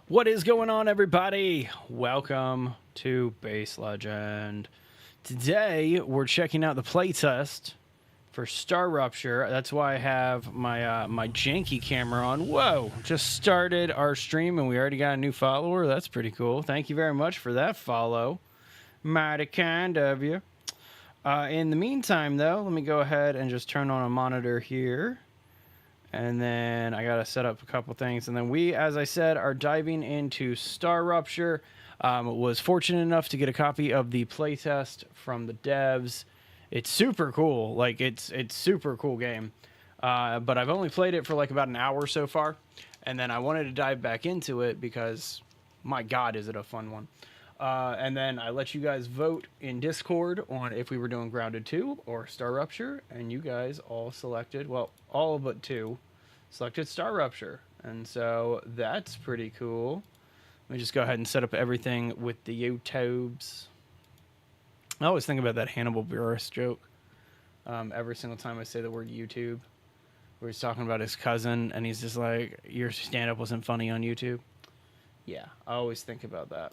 What is going on, everybody? Welcome to Base Legend. Today we're checking out the playtest for StarRupture. That's why I have my janky camera on. Whoa! Just started our stream and we already got a new follower. That's pretty cool. Thank you very much for that follow. Mighty kind of you. In the meantime, though, let me go ahead and just turn on a monitor here. And then I got to set up a couple things. And then we, as I said, are diving into StarRupture. Was fortunate enough to get a copy of the playtest from the devs. It's super cool. Like, it's super cool game. But I've only played it for like about an hour so far. And then I wanted to dive back into it because, my God, is it a fun one. And then I let you guys vote in Discord on if we were doing Grounded 2 or StarRupture, and you guys all selected, well, all but two selected StarRupture, and so that's pretty cool. Let me just go ahead and set up everything with the YouTubes. I always think about that Hannibal Buress joke every single time I say the word YouTube, where he's talking about his cousin, and he's just like, your stand-up wasn't funny on YouTube. Yeah, I always think about that.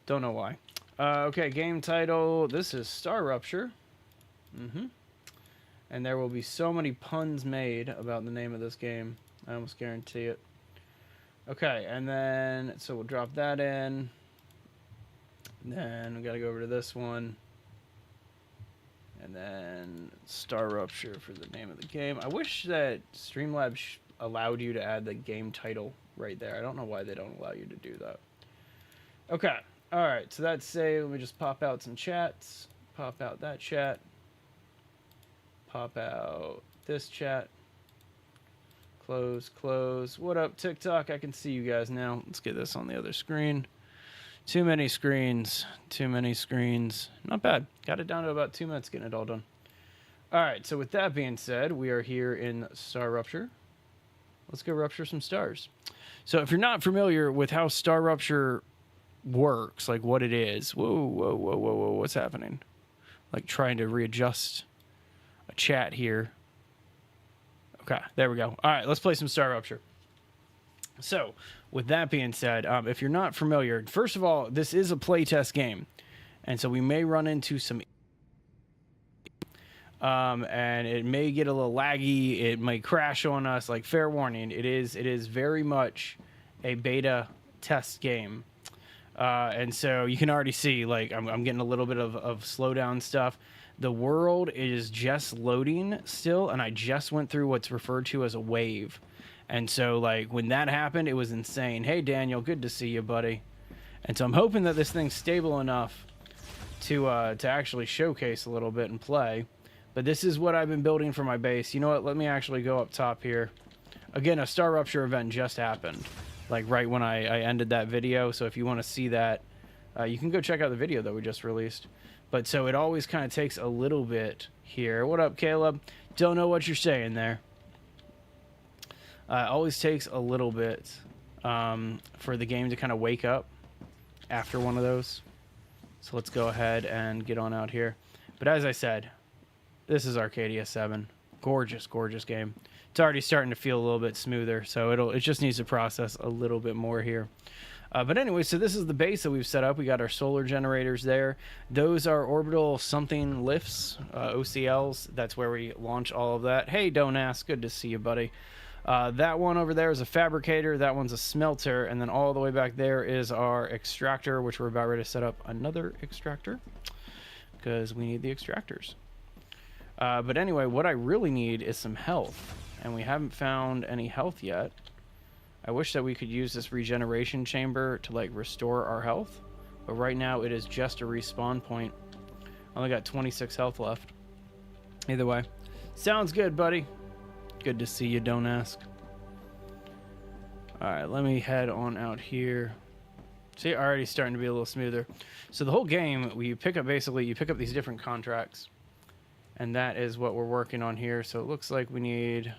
Don't know why. Okay, game title. This is StarRupture. And there will be so many puns made about the name of this game. I almost guarantee it. Okay, and then, so we'll drop that in. Then we got to go over to this one. And then StarRupture for the name of the game. I wish that Streamlabs allowed you to add the game title right there. I don't know why they don't allow you to do that. Okay. All right, so that's say, let me just pop out some chats. Pop out that chat. Pop out this chat. Close, close. What up, TikTok? I can see you guys now. Let's get this on the other screen. Too many screens. Too many screens. Not bad. Got it down to about 2 minutes getting it all done. All right, so with that being said, we are here in StarRupture. Let's go rupture some stars. So if you're not familiar with how StarRupture works, like what it is, whoa, what's happening? Like trying to readjust a chat here. Okay, there we go. All right, let's play some StarRupture. So with that being said, if you're not familiar, first of all, this is a playtest game, and so we may run into some and it may get a little laggy, it may crash on us. Like, fair warning, it is very much a beta test game. And so you can already see, like, I'm getting a little bit of slowdown stuff. The world is just loading still, and I just went through what's referred to as a wave. And so, like, when that happened, it was insane. Hey, Daniel, good to see you, buddy. And so I'm hoping that this thing's stable enough to actually showcase a little bit and play. But this is what I've been building for my base. You know what? Let me actually go up top here. Again, a StarRupture event just happened, like right when I ended that video. So if you want to see that, you can go check out the video that we just released. But so it always kind of takes a little bit here. What up, Caleb? Don't know what you're saying there. Always takes a little bit for the game to kind of wake up after one of those. So let's go ahead and get on out here. But as I said, this is Arcadia 7. Gorgeous, gorgeous game. It's already starting to feel a little bit smoother, so it just needs to process a little bit more here. But anyway, so this is the base that we've set up. We got our solar generators there. Those are orbital something lifts, OCLs. That's where we launch all of that. Hey, Don't Ask. Good to see you, buddy. That one over there is a fabricator. That one's a smelter. And then all the way back there is our extractor, which we're about ready to set up another extractor because we need the extractors. But anyway, what I really need is some health, and we haven't found any health yet. I wish that we could use this regeneration chamber to, like, restore our health, but right now it is just a respawn point. I only got 26 health left. Either way, sounds good, buddy. Good to see you, Don't Ask. All right, let me head on out here. See, already starting to be a little smoother. So the whole game, you pick up these different contracts. And that is what we're working on here. So it looks like we need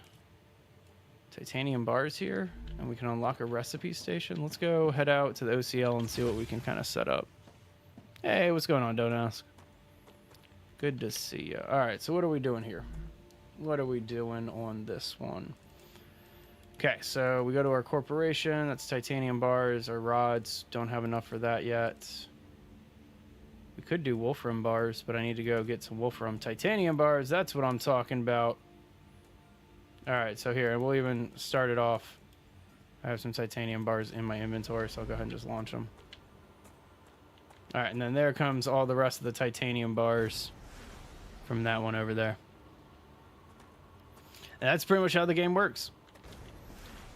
titanium bars here, and we can unlock a recipe station. Let's go head out to the OCL and see what we can kind of set up. Hey, what's going on, Don't Ask? Good to see you. All right, so what are we doing here? What are we doing on this one? Okay, so we go to our corporation. That's titanium bars or rods. Don't have enough for that yet. We could do wolfram bars, but I need to go get some wolfram titanium bars. That's what I'm talking about. All right, so here, we'll even start it off. I have some titanium bars in my inventory, so I'll go ahead and just launch them. All right, and then there comes all the rest of the titanium bars from that one over there. And that's pretty much how the game works.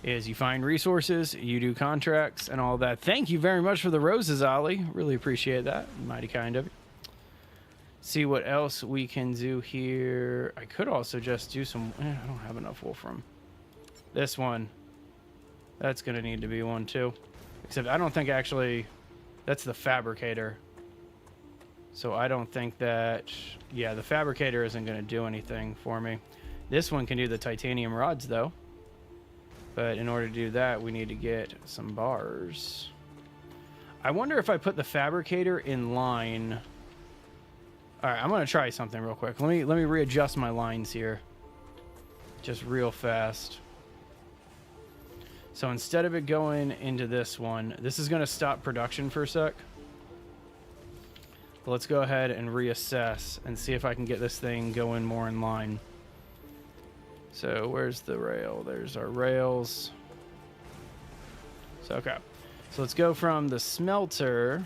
Is you find resources, you do contracts, and all that. Thank you very much for the roses, Ollie. Really appreciate that. Mighty kind of you. See what else we can do here. I could also just do some... I don't have enough wolfram. This one. That's going to need to be one, too. Except I don't think actually... That's the fabricator. So I don't think that... Yeah, the fabricator isn't going to do anything for me. This one can do the titanium rods, though. But in order to do that, we need to get some bars. I wonder if I put the fabricator in line... All right, I'm going to try something real quick. Let me readjust my lines here. Just real fast. So instead of it going into this one, this is going to stop production for a sec. But let's go ahead and reassess and see if I can get this thing going more in line. So where's the rail? There's our rails. So, okay. So let's go from the smelter.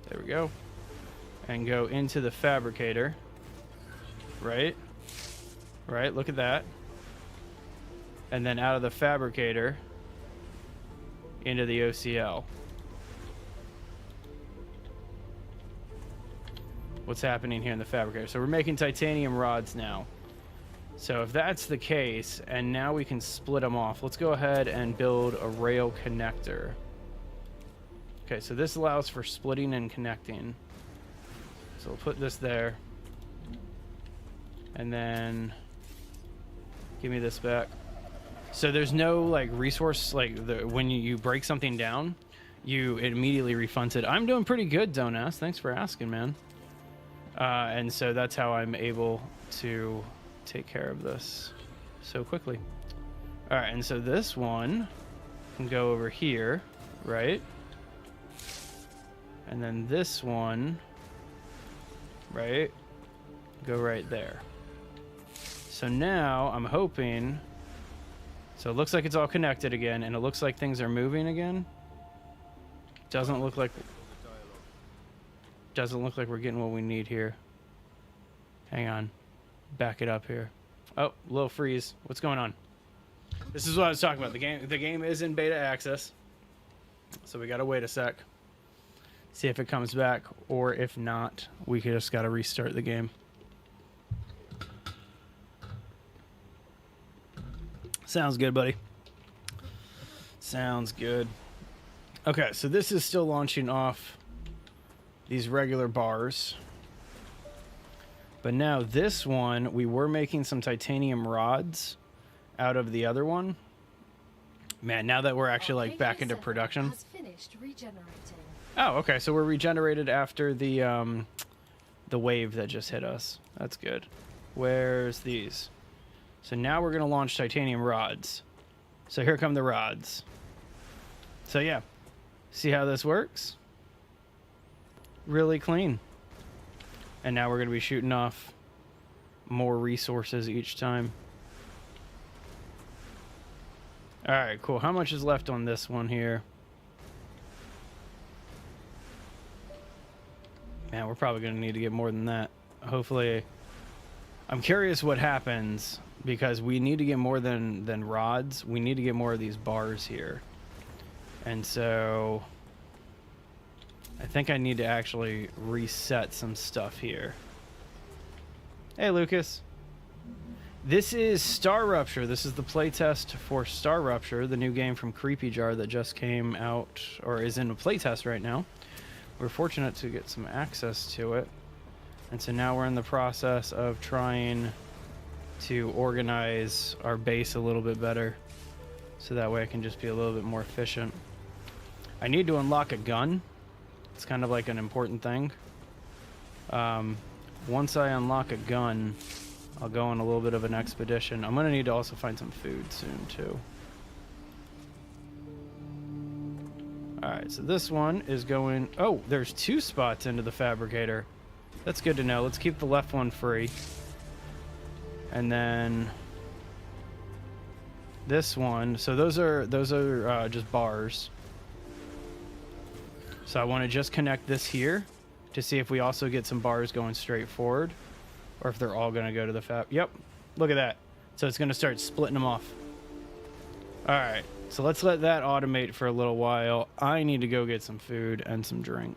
There we go. And go into the fabricator. Right? Right, look at that. And then out of the fabricator into the OCL. What's happening here in the fabricator? So we're making titanium rods now. So if that's the case, and now we can split them off, let's go ahead and build a rail connector. Okay, so this allows for splitting and connecting. So we'll put this there. And then give me this back. So there's no like resource, like when you break something down, it immediately refunds it. I'm doing pretty good, Don't Ask. Thanks for asking, man. And so that's how I'm able to take care of this so quickly. All right, and so this one can go over here, right? And then this one, right, go right there. So now I'm hoping, so it looks like it's all connected again, and it looks like things are moving again. Doesn't look like we're getting what we need here. Hang on. Back it up here. Oh, little freeze. What's going on? This is what I was talking about. The game is in beta access. So we gotta wait a sec. See if it comes back, or if not, we just gotta restart the game. Sounds good, buddy. Sounds good. Okay, so this is still launching off these regular bars. But now this one, we were making some titanium rods out of the other one. Man, now that we're actually like back into production. Oh, okay, so we're regenerated after the wave that just hit us. That's good. Where's these? So now we're gonna launch titanium rods. So here come the rods. So yeah, see how this works? Really clean. And now we're going to be shooting off more resources each time. All right, cool. How much is left on this one here? Man, we're probably going to need to get more than that. Hopefully. I'm curious what happens, because we need to get more than rods. We need to get more of these bars here. And so I think I need to actually reset some stuff here. Hey, Lucas. This is StarRupture. This is the playtest for StarRupture, the new game from Creepy Jar that just came out, or is in a playtest right now. We're fortunate to get some access to it. And so now we're in the process of trying to organize our base a little bit better, so that way I can just be a little bit more efficient. I need to unlock a gun. It's kind of like an important thing. Once I unlock a gun, I'll go on a little bit of an expedition. I'm going to need to also find some food soon, too. Alright, so this one is going... Oh, there's 2 spots into the fabricator. That's good to know. Let's keep the left one free. And then... this one. So those are just bars. So I want to just connect this here to see if we also get some bars going straight forward. Or if they're all going to go to the fab... Yep. Look at that. So it's going to start splitting them off. Alright. So let's let that automate for a little while. I need to go get some food and some drink.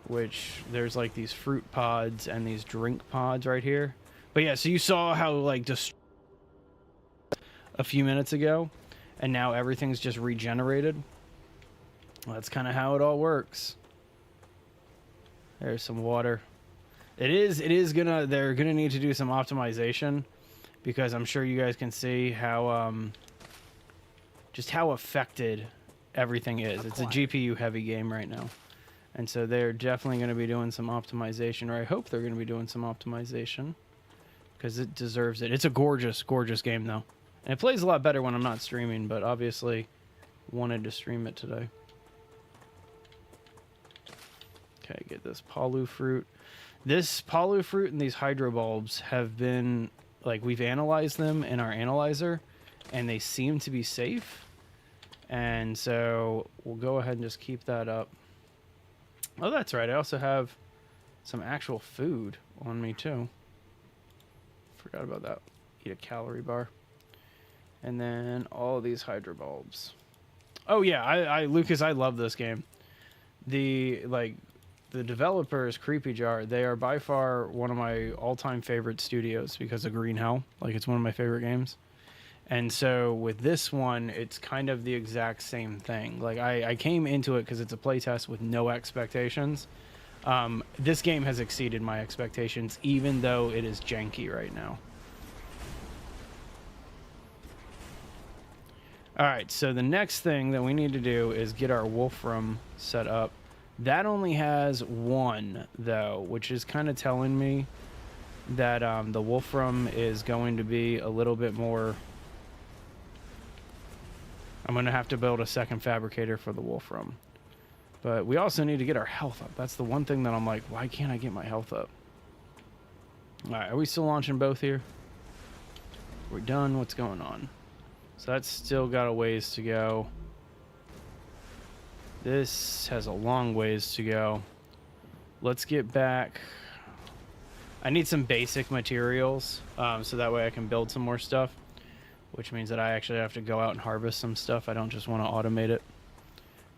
Which there's like these fruit pods and these drink pods right here. But yeah, so you saw how like just a few minutes ago and now everything's just regenerated. Well, that's kind of how it all works. There's some water. They're gonna need to do some optimization because I'm sure you guys can see how just how affected everything is. It's a GPU heavy game right now. And so they're definitely going to be doing some optimization, or I hope they're going to be doing some optimization because it deserves it. It's a gorgeous, gorgeous game though. And it plays a lot better when I'm not streaming, but obviously wanted to stream it today. Okay, get this palu fruit. This palu fruit and these hydro bulbs have been, like, we've analyzed them in our analyzer and they seem to be safe. And so we'll go ahead and just keep that up. Oh, that's right. I also have some actual food on me too. Forgot about that. Eat a calorie bar. And then all of these hydro bulbs. Oh yeah, Lucas, I love this game. The developers, Creepy Jar, they are by far one of my all-time favorite studios because of Green Hell. Like, it's one of my favorite games. And so with this one, it's kind of the exact same thing. Like, I came into it because it's a playtest with no expectations. This game has exceeded my expectations, even though it is janky right now. Alright, so the next thing that we need to do is get our wolfram set up. That only has 1, though, which is kind of telling me that the wolfram is going to be a little bit more... I'm going to have to build a second fabricator for the wolfram. But we also need to get our health up. That's the one thing that I'm like, why can't I get my health up? Alright, are we still launching both here? We're done. What's going on? So that's still got a ways to go. This has a long ways to go. Let's get back. I need some basic materials so that way I can build some more stuff. Which means that I actually have to go out and harvest some stuff. I don't just want to automate it.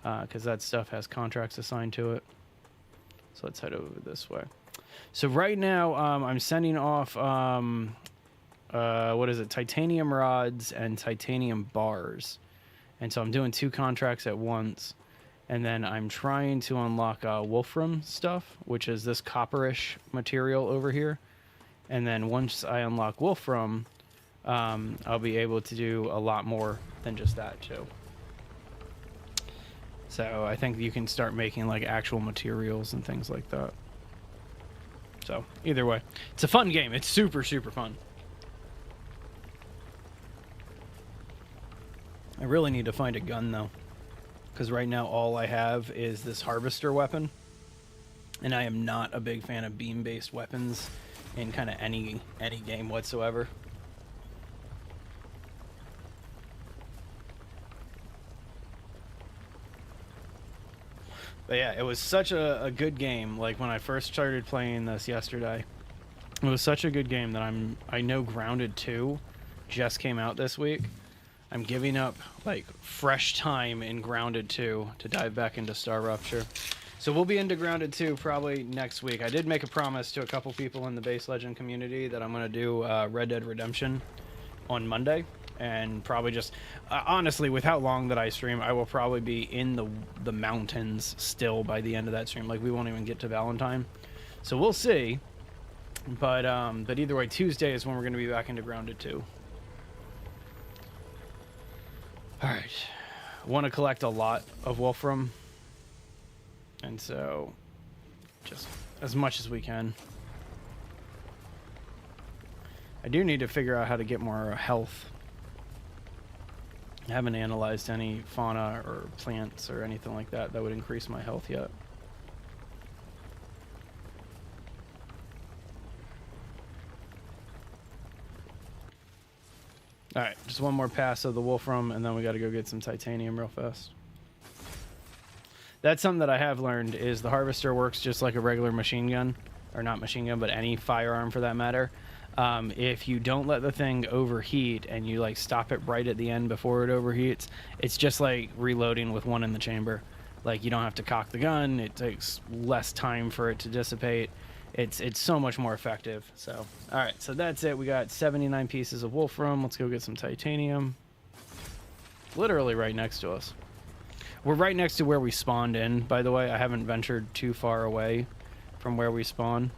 Because that stuff has contracts assigned to it. So let's head over this way. So right now, I'm sending off, what is it? Titanium rods and titanium bars. And so I'm doing 2 contracts at once. And then I'm trying to unlock wolfram stuff, which is this copperish material over here. And then once I unlock wolfram... I'll be able to do a lot more than just that too. So I think you can start making like actual materials and things like that. So either way, it's a fun game. It's super, super fun. I really need to find a gun though, because right now all I have is this harvester weapon, and I am not a big fan of beam-based weapons in kind of any game whatsoever. But yeah, it was such a good game. Like, when I first started playing this yesterday, it was such a good game that I know Grounded 2 just came out this week. I'm giving up, like, fresh time in Grounded 2 to dive back into StarRupture. So we'll be into Grounded 2 probably next week. I did make a promise to a couple people in the Base Legend community that I'm going to do Red Dead Redemption on Monday. And probably just, honestly, with how long that I stream, I will probably be in the mountains still by the end of that stream. Like, we won't even get to Valentine. So we'll see. But either way, Tuesday is when we're going to be back into Grounded 2. Alright. I want to collect a lot of wolfram. And so, just as much as we can. I do need to figure out how to get more health. I haven't analyzed any fauna or plants or anything like that that would increase my health yet. Alright, just one more pass of the Wolfram, and then we got to go get some titanium real fast. That's something that I have learned, is the harvester works just like a regular machine gun. Or not machine gun, but any firearm for that matter. If you don't let the thing overheat and you like stop it right at the end before it overheats, it's just like reloading with one in the chamber. Like, you don't have to cock the gun. It takes less time for it to dissipate. It's so much more effective. So, all right, so that's it. We got 79 pieces of wolfram. Let's go get some titanium. Literally right next to us. We're right next to where we spawned in, by the way. I haven't ventured too far away from where we spawn.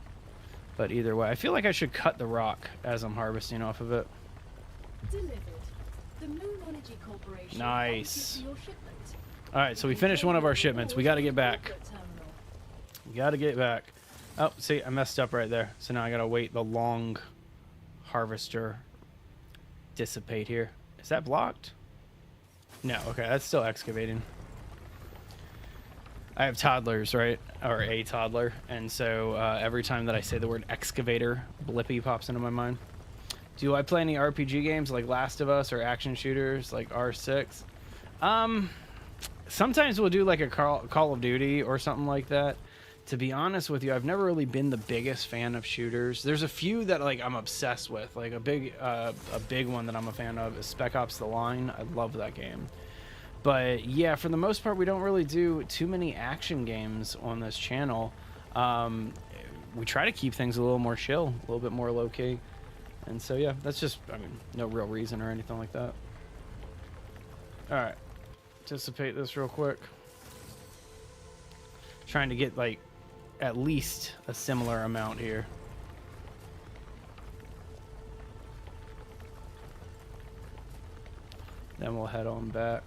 But either way, I feel like I should cut the rock as I'm harvesting off of it. Delivered. The Moon Energy Corporation. Nice. All right, so we finished one of our shipments. We got to get back. We got to get back. Oh, see, I messed up right there. So now I got to wait the long harvester dissipate here. Is that blocked? No, okay, that's still excavating. I have toddlers, right? Or a toddler. And so every time that I say the word excavator, Blippi pops into my mind. Do I play any RPG games like Last of Us or action shooters like R6? Sometimes we'll do like a Call of Duty or something like that. To be honest with you, I've never really been the biggest fan of shooters. There's a few that like I'm obsessed with. Like a big one that I'm a fan of is Spec Ops: The Line. I love that game. But yeah, for the most part, we don't really do too many action games on this channel. We try to keep things a little more chill, a little bit more low-key. And so yeah, that's just, I mean, no real reason or anything like that. Alright, dissipate this real quick. Trying to get like at least a similar amount here. Then we'll head on back.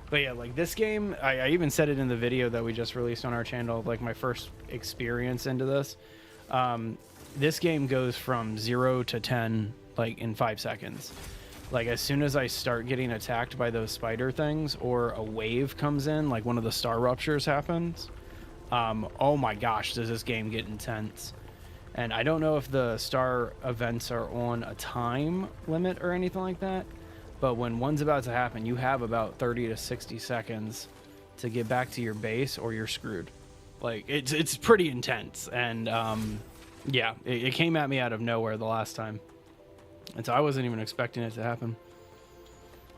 But yeah, like this game, I even said it in the video that we just released on our channel, like my first experience into this. This game goes from 0 to 10 like in 5 seconds. Like as soon as I start getting attacked by those spider things or a wave comes in, like one of the StarRuptures happens, oh my gosh, does this game get intense. And I don't know if the star events are on a time limit or anything like that. But when one's about to happen, you have about 30 to 60 seconds to get back to your base or you're screwed. Like, it's pretty intense. And, yeah, it came at me out of nowhere the last time. And so I wasn't even expecting it to happen.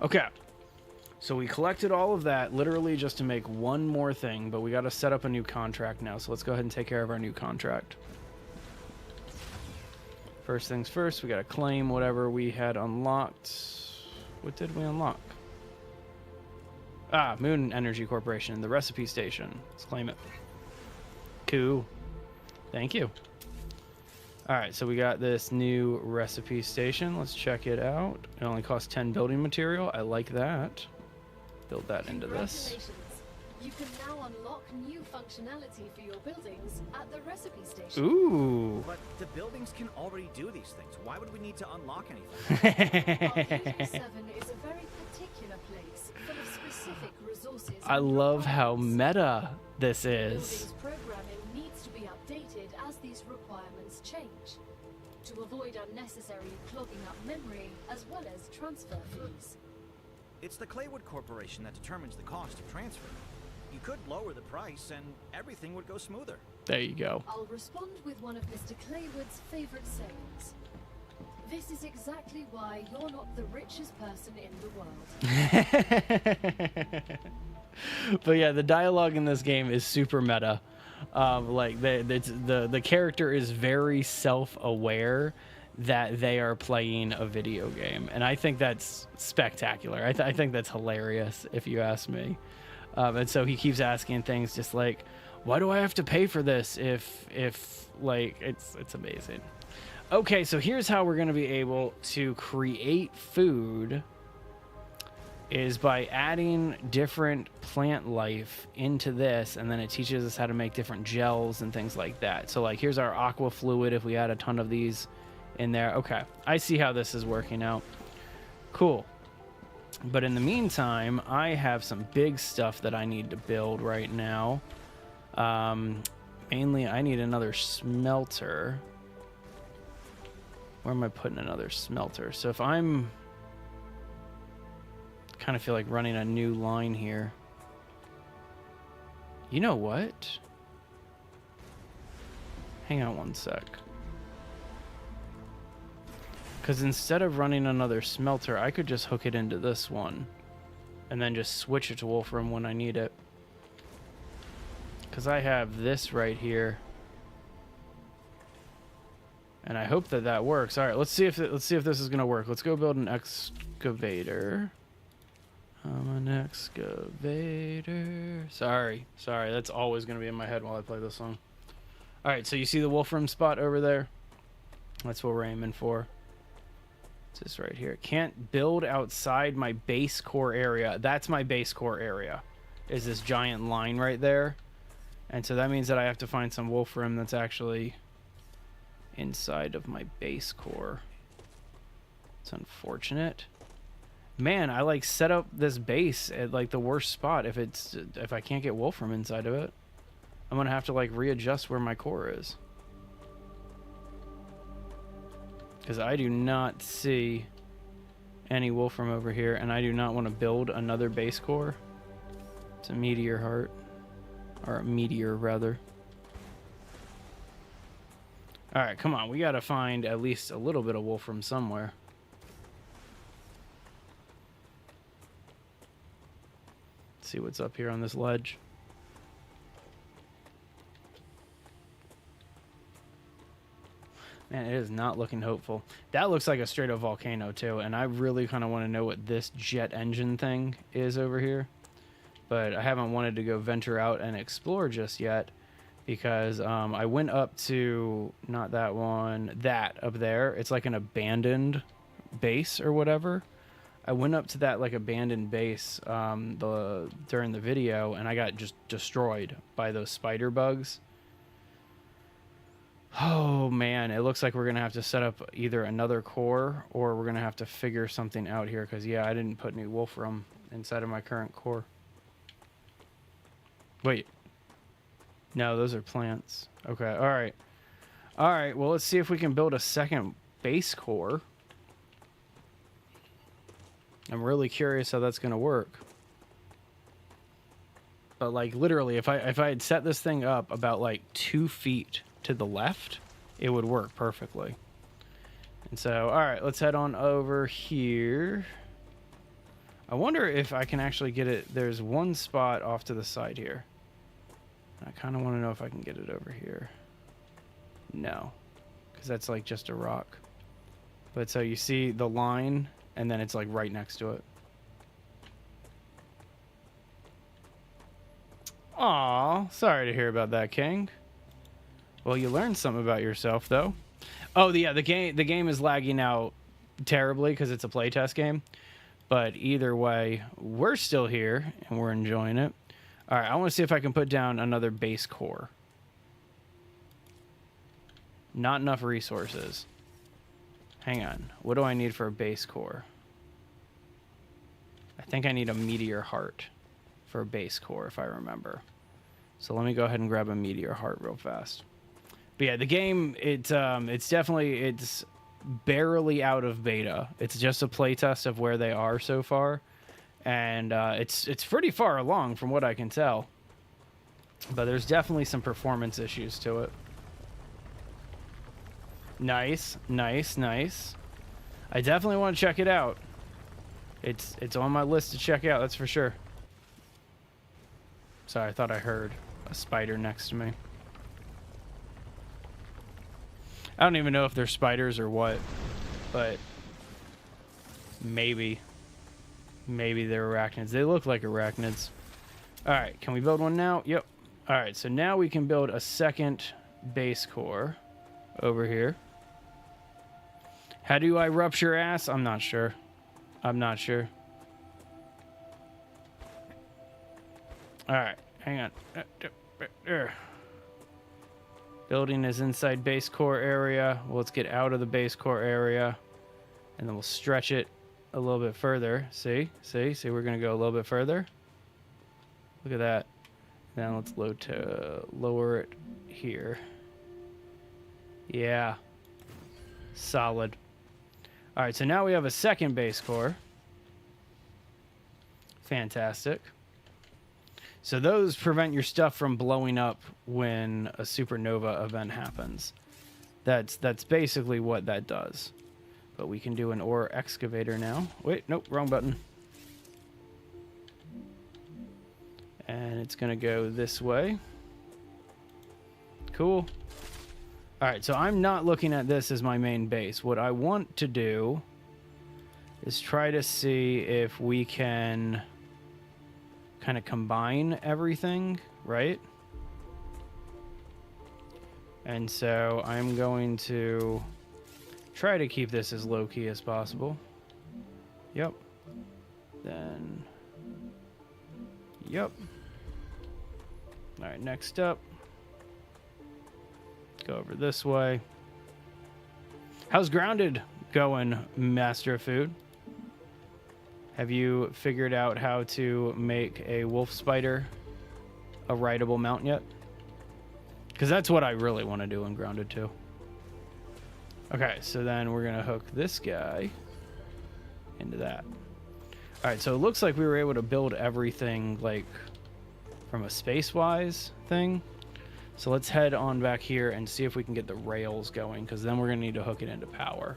Okay. So we collected all of that literally just to make one more thing. But we got to set up a new contract now. So let's go ahead and take care of our new contract. First things first, we got to claim whatever we had unlocked. What did we unlock? Ah, Moon Energy Corporation, the recipe station. Let's claim it. Cool. Thank you. All right, so we got this new recipe station. Let's check it out. It only costs 10 building material. I like that. Build that into this. You can now unlock new functionality for your buildings at the recipe station. Ooh. But the buildings can already do these things. Why would we need to unlock anything? Arcadium 7 is a very particular place full of specific resources. I love how meta this is. Buildings programming needs to be updated as these requirements change to avoid unnecessarily clogging up memory as well as transfer fees. It's the Claywood Corporation that determines the cost of transfer. You could lower the price and everything would go smoother. There you go. I'll respond with one of Mr. Claywood's favorite sayings. This is exactly why you're not the richest person in the world. But yeah, the dialogue in this game is super meta. Like the character is very self-aware that they are playing a video game, and I think that's spectacular. I think that's hilarious, if you ask me. And so he keeps asking things just like, why do I have to pay for this if like it's amazing. Okay, so here's how we're going to be able to create food is by adding different plant life into this, and then it teaches us how to make different gels and things like that. So like here's our aqua fluid if we add a ton of these in there. Okay, I see how this is working out. Cool. But in the meantime, I have some big stuff that I need to build right now. Mainly I need another smelter. Where am I putting another smelter? So if I'm kind of feel like running a new line here. You know what? Hang on one sec. Because instead of running another smelter, I could just hook it into this one and then just switch it to Wolfram when I need it. Because I have this right here. And I hope that that works. All right, let's see if this is going to work. Let's go build an excavator. I'm an excavator. Sorry. That's always going to be in my head while I play this song. All right, so you see the Wolfram spot over there? That's what we're aiming for. It's this right here. Can't build outside my base core area. That's my base core area. Is this giant line right there. And so that means that I have to find some Wolfram that's actually inside of my base core. It's unfortunate. Man, I like set up this base at like the worst spot if I can't get Wolfram inside of it. I'm gonna have to like readjust where my core is. Because I do not see any Wolfram over here, and I do not want to build another base core. It's a meteor heart. Or a meteor, rather. Alright, come on. We gotta find at least a little bit of Wolfram somewhere. Let's see what's up here on this ledge. Man, it is not looking hopeful. That looks like a straight up volcano too, and I really kind of want to know what this jet engine thing is over here. But I haven't wanted to go venture out and explore just yet because I went up to, not that one, that up there. It's like an abandoned base or whatever. I went up to that like abandoned base during the video, and I got just destroyed by those spider bugs. Oh man, it looks like we're gonna have to set up either another core or we're gonna have to figure something out here because yeah, I didn't put any Wolfram inside of my current core. Wait. No, those are plants. Okay, alright. Alright, well let's see if we can build a second base core. I'm really curious how that's gonna work. But like literally, if I had set this thing up about like 2 feet to the left, it would work perfectly. And so, alright, let's head on over here. I wonder if I can actually get it. There's one spot off to the side here. I kind of want to know if I can get it over here. No, because that's like just a rock. But so you see the line, and then it's like right next to it. Aw, sorry to hear about that, King. Well, you learned something about yourself, though. Oh, yeah, the game is lagging out terribly because it's a playtest game. But either way, we're still here, and we're enjoying it. All right, I want to see if I can put down another base core. Not enough resources. Hang on. What do I need for a base core? I think I need a meteor heart for a base core, if I remember. So let me go ahead and grab a meteor heart real fast. But yeah, the game, it's barely out of beta. It's just a playtest of where they are so far. And it's pretty far along from what I can tell. But there's definitely some performance issues to it. Nice, nice, nice. I definitely want to check it out. It's on my list to check out, that's for sure. Sorry, I thought I heard a spider next to me. I don't even know if they're spiders or what, but maybe they're arachnids. They look like arachnids. All right, can we build one now? Yep. All right, so now we can build a second base core over here. How do I rupture ass? I'm not sure. I'm not sure. All right, hang on. Building is inside base core area. Well, let's get out of the base core area, and then we'll stretch it a little bit further. See, we're gonna go a little bit further. Look at that. Now let's lower it here. Yeah, solid. All right, so now we have a second base core. Fantastic. So those prevent your stuff from blowing up when a supernova event happens. That's basically what that does. But we can do an ore excavator now. Wait, nope, wrong button. And it's going to go this way. Cool. All right, so I'm not looking at this as my main base. What I want to do is try to see if we can kind of combine everything, right? And so I'm going to try to keep this as low-key as possible. Yep. Then... Yep. All right, next up. Go over this way. How's Grounded going, Master of Food? Have you figured out how to make a wolf spider a rideable mount yet? Because that's what I really want to do in Grounded too. Okay, so then we're going to hook this guy into that. All right, so it looks like we were able to build everything like from a space-wise thing. So let's head on back here and see if we can get the rails going, because then we're going to need to hook it into power.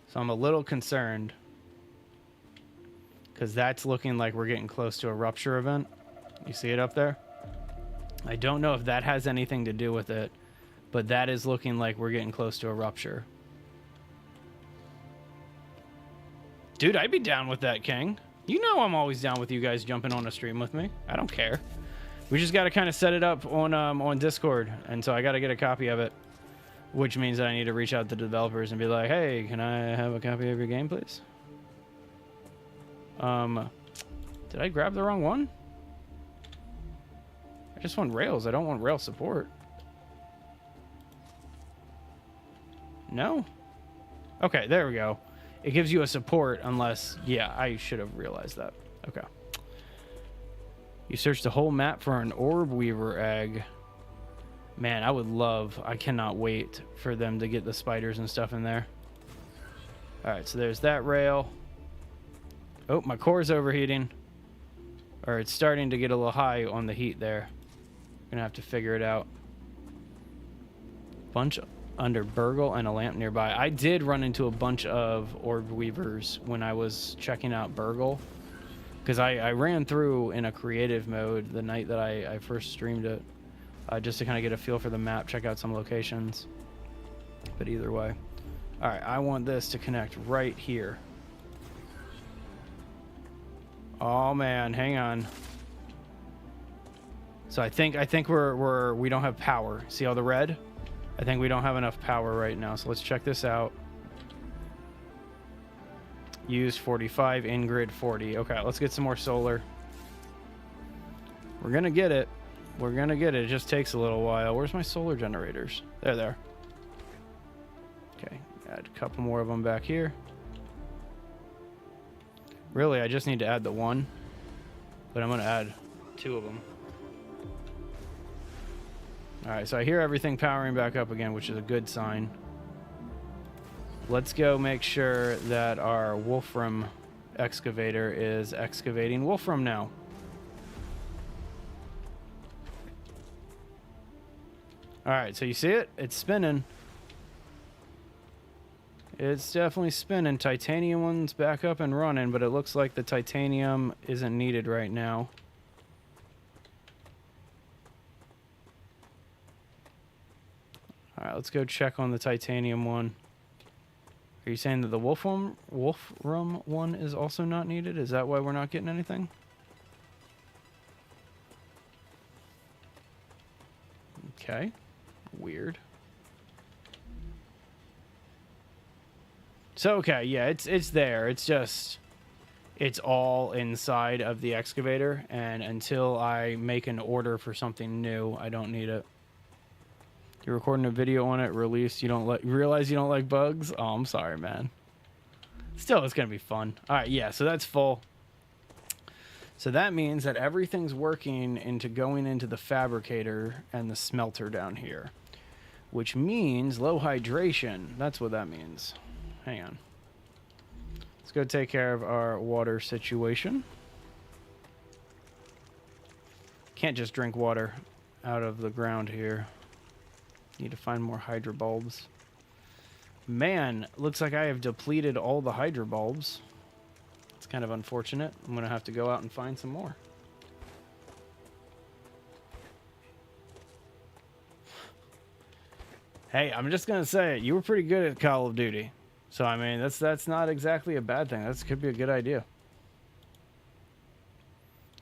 So I'm a little concerned because that's looking like we're getting close to a rupture event. You see it up there? I don't know if that has anything to do with it, but that is looking like we're getting close to a rupture. Dude, I'd be down with that, King. You know I'm always down with you guys jumping on a stream with me. I don't care. We just got to kind of set it up on Discord, and so I got to get a copy of it. Which means that I need to reach out to developers and be like, hey, can I have a copy of your game, please? Did I grab the wrong one? I just want rails. I don't want rail support. No? Okay, there we go. It gives you a support unless... Yeah, I should have realized that. Okay. You searched the whole map for an orb weaver egg. Man, I cannot wait for them to get the spiders and stuff in there. All right, so there's that rail. Oh, my core's overheating. Or it's starting to get a little high on the heat there. Gonna have to figure it out. Bunch under Burgle and a lamp nearby. I did run into a bunch of orb weavers when I was checking out Burgle. Because I ran through in a creative mode the night that I first streamed it. Just to kind of get a feel for the map, check out some locations. But either way. Alright, I want this to connect right here. Oh man, hang on. So I think we don't have power. See all the red? I think we don't have enough power right now. So let's check this out. Use 45, in-grid 40. Okay, let's get some more solar. We're gonna get it. We're gonna get it. It just takes a little while. Where's my solar generators? There. Okay, add a couple more of them back here. Really, I just need to add the one, but I'm gonna add 2 of them. All right, so I hear everything powering back up again, which is a good sign. Let's go make sure that our Wolfram excavator is excavating Wolfram now. All right, so you see it? It's spinning. It's definitely spinning. Titanium one's back up and running, but it looks like the titanium isn't needed right now. All right, let's go check on the titanium one. Are you saying that the Wolfram one is also not needed? Is that why we're not getting anything? Okay. Weird. So okay, yeah, it's there. It's just it's all inside of the excavator, and until I make an order for something new, I don't need it. You're recording a video on it, released. You don't realize you don't like bugs? Oh, I'm sorry, man. Still, it's gonna be fun. All right, yeah. So that's full. So that means that everything's working into going into the fabricator and the smelter down here, which means low hydration. That's what that means. Hang on. Let's go take care of our water situation. Can't just drink water out of the ground here. Need to find more hydro bulbs. Man, looks like I have depleted all the hydro bulbs. It's kind of unfortunate. I'm going to have to go out and find some more. Hey, I'm just going to say it. You were pretty good at Call of Duty. So, I mean, that's not exactly a bad thing. That could be a good idea.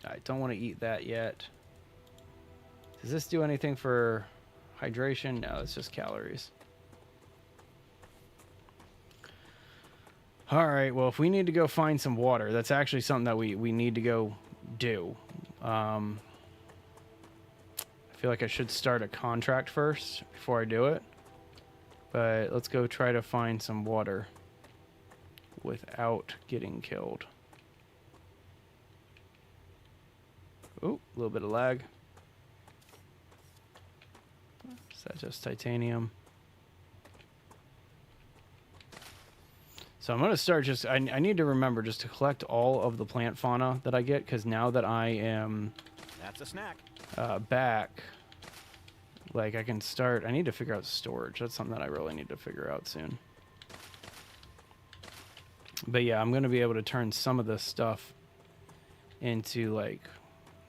I don't want to eat that yet. Does this do anything for hydration? No, it's just calories. All right, well, if we need to go find some water, that's actually something that we need to go do. I feel like I should start a contract first before I do it. But let's go try to find some water without getting killed. Oh, a little bit of lag. Is that just titanium? So I'm going to start just... I need to remember just to collect all of the plant fauna that I get, because now that I am... That's a snack. Back... Like, I can start... I need to figure out storage. That's something that I really need to figure out soon. But yeah, I'm going to be able to turn some of this stuff into, like,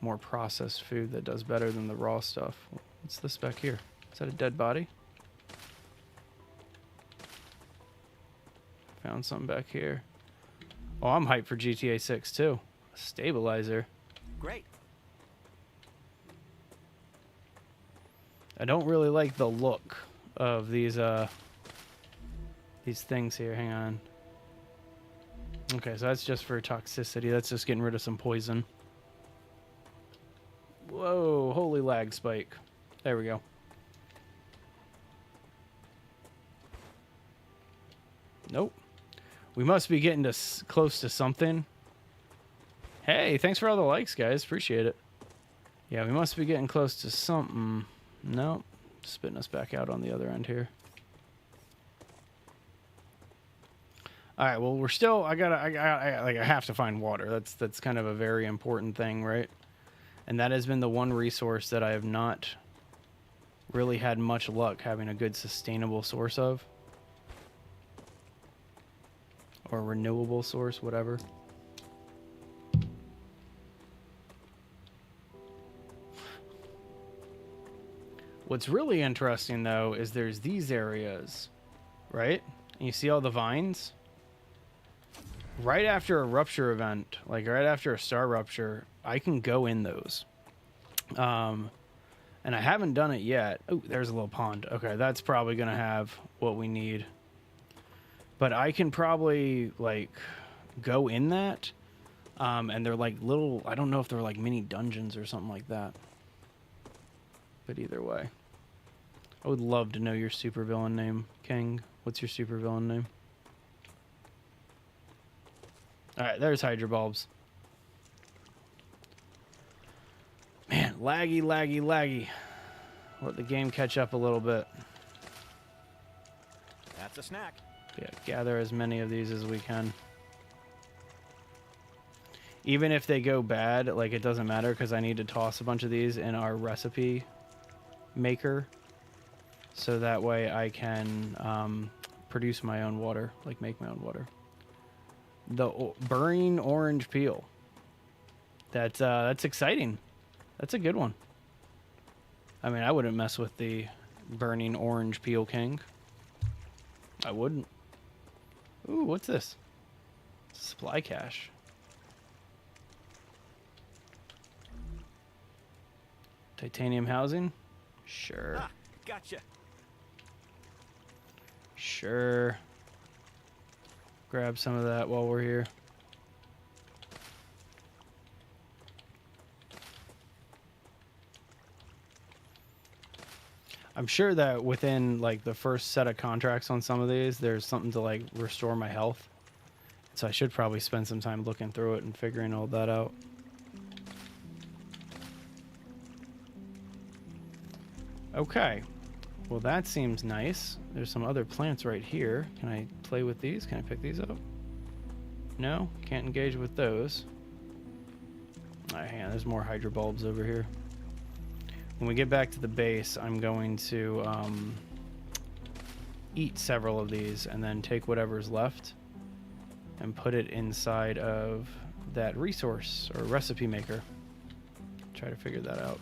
more processed food that does better than the raw stuff. What's this back here? Is that a dead body? Found something back here. Oh, I'm hyped for GTA 6 too. A stabilizer. Great. I don't really like the look of these things here. Hang on. Okay, so that's just for toxicity. That's just getting rid of some poison. Whoa, holy lag spike. There we go. Nope. We must be getting to close to something. Hey, thanks for all the likes, guys. Appreciate it. Yeah, we must be getting close to something. Nope. Spitting us back out on the other end here. All right, well, we're still... I have to find water. That's kind of a very important thing, right? And that has been the one resource that I have not really had much luck having a good sustainable source of. Or renewable source, whatever. What's really interesting, though, is there's these areas, right? And you see all the vines? Right after a rupture event, like right after a StarRupture, I can go in those. And I haven't done it yet. Oh, there's a little pond. Okay, that's probably going to have what we need. But I can probably, like, go in that. And they're like little... I don't know if they're like mini dungeons or something like that. But either way. I would love to know your supervillain name, King. What's your supervillain name? Alright, there's Hydro Bulbs. Man, laggy, laggy, laggy. Let the game catch up a little bit. That's a snack. Yeah, gather as many of these as we can. Even if they go bad, like, it doesn't matter, because I need to toss a bunch of these in our recipe maker. So that way I can produce my own water, like make my own water. The burning orange peel. That's exciting. That's a good one. I mean, I wouldn't mess with the burning orange peel king. I wouldn't. Ooh, what's this? Supply cache. Titanium housing? Sure. Ah, gotcha. Sure. grab some of that while we're here. I'm sure that within like the first set of contracts on some of these, there's something to like restore my health. So I should probably spend some time looking through it and figuring all that out. Okay. Well, that seems nice. There's some other plants right here. Can I play with these? Can I pick these up? No? Can't engage with those. Alright, hang on. There's more hydro bulbs over here. When we get back to the base, I'm going to eat several of these and then take whatever's left and put it inside of that resource or recipe maker. Try to figure that out.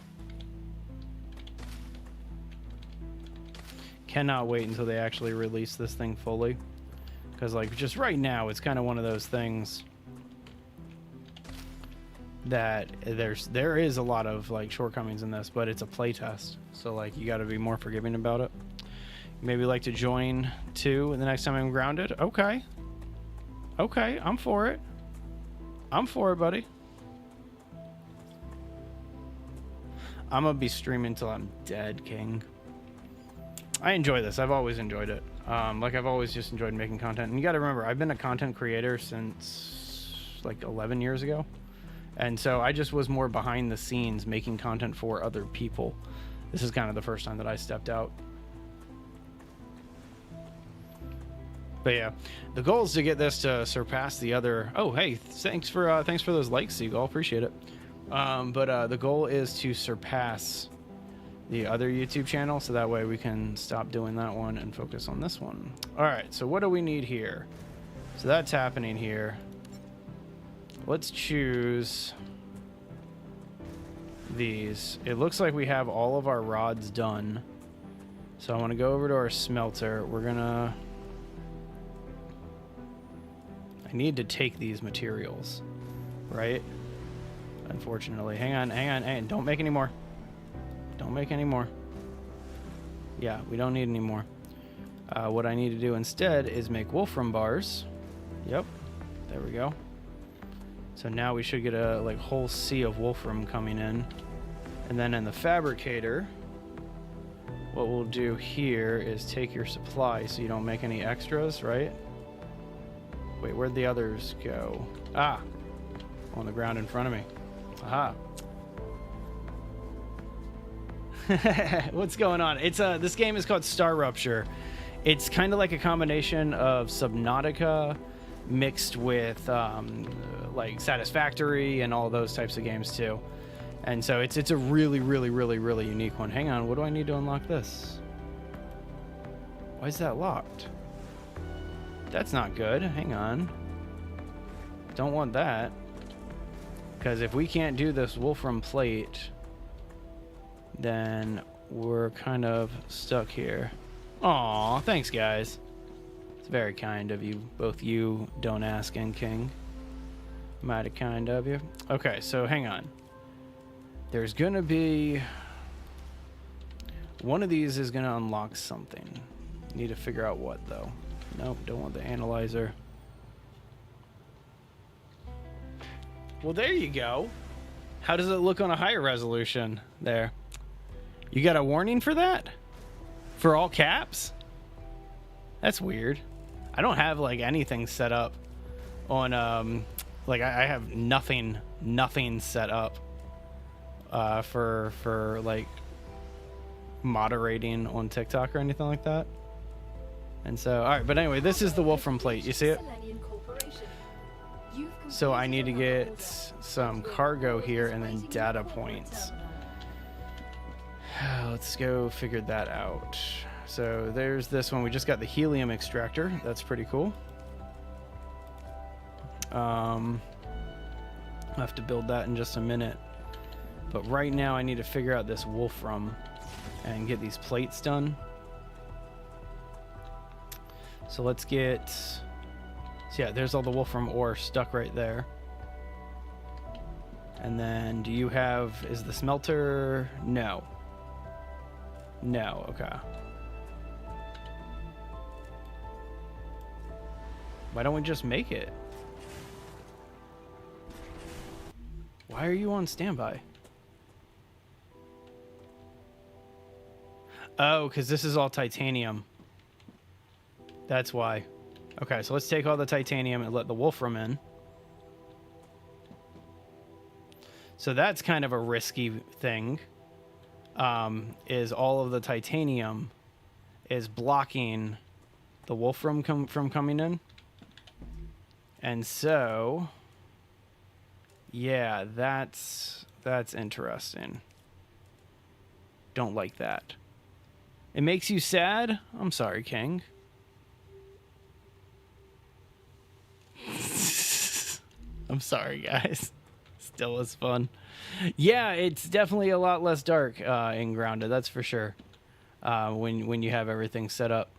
Cannot wait until they actually release this thing fully, because like just right now it's kind of one of those things that there is a lot of like shortcomings in this, but it's a playtest, so like you got to be more forgiving about it. Maybe like to join too the next time I'm grounded. Okay, I'm for it. I'm for it, buddy. I'm gonna be streaming till I'm dead, King. I enjoy this. I've always enjoyed it. Like I've always just enjoyed making content. And you got to remember, I've been a content creator since like 11 years ago. And so I just was more behind the scenes making content for other people. This is kind of the first time that I stepped out. But yeah, the goal is to get this to surpass the other. Oh, hey, thanks for those likes, Seagull. Appreciate it. But the goal is to surpass the other YouTube channel, so that way we can stop doing that one and focus on this one. All right, so what do we need here? So that's happening here. Let's choose these. It looks like we have all of our rods done. So I want to go over to our smelter. I need to take these materials, right? Unfortunately. Hang on. Don't make any more. Don't make any more. Yeah, we don't need any more. What I need to do instead is make wolfram bars. Yep, there we go. So now we should get a like whole sea of wolfram coming in. And then in the fabricator, what we'll do here is take your supply so you don't make any extras, right? Wait, where'd the others go? Ah, on the ground in front of me. Aha. What's going on? It's this game is called StarRupture. It's kind of like a combination of Subnautica mixed with like Satisfactory and all those types of games too. And so it's a really unique one. Hang on, what do I need to unlock this? Why is that locked? That's not good. Hang on. Don't want that. Because if we can't do this wolfram plate, then we're kind of stuck here. Aw, thanks guys. It's very kind of you, both you, Don't Ask, and King. Mighty kind of you. Okay, so hang on. There's gonna be... one of these is gonna unlock something. Need to figure out what though. Nope, don't want the analyzer. Well, there you go. How does it look on a higher resolution there? You got a warning for that? For all caps? That's weird. I don't have like anything set up on like I have nothing set up for like moderating on TikTok or anything like that. And so, all right, but anyway, this is the wolfram plate. You see it? So I need to get some cargo here and then data points. Let's go figure that out. So there's this one. We just got the helium extractor. That's pretty cool. I'll have to build that in just a minute. But right now I need to figure out this wolfram and get these plates done. So let's get... so yeah, there's all the wolfram ore stuck right there. And then do you have... is the smelter... no. No, okay. Why don't we just make it? Why are you on standby? Oh, because this is all titanium. That's why. Okay, so let's take all the titanium and let the wolfram in. So that's kind of a risky thing. Is all of the titanium is blocking the wolfram from coming in. And so, yeah, that's interesting. Don't like that. It makes you sad? I'm sorry, King. I'm sorry, guys. Still is fun. Yeah, it's definitely a lot less dark in Grounded, that's for sure. When you have everything set up.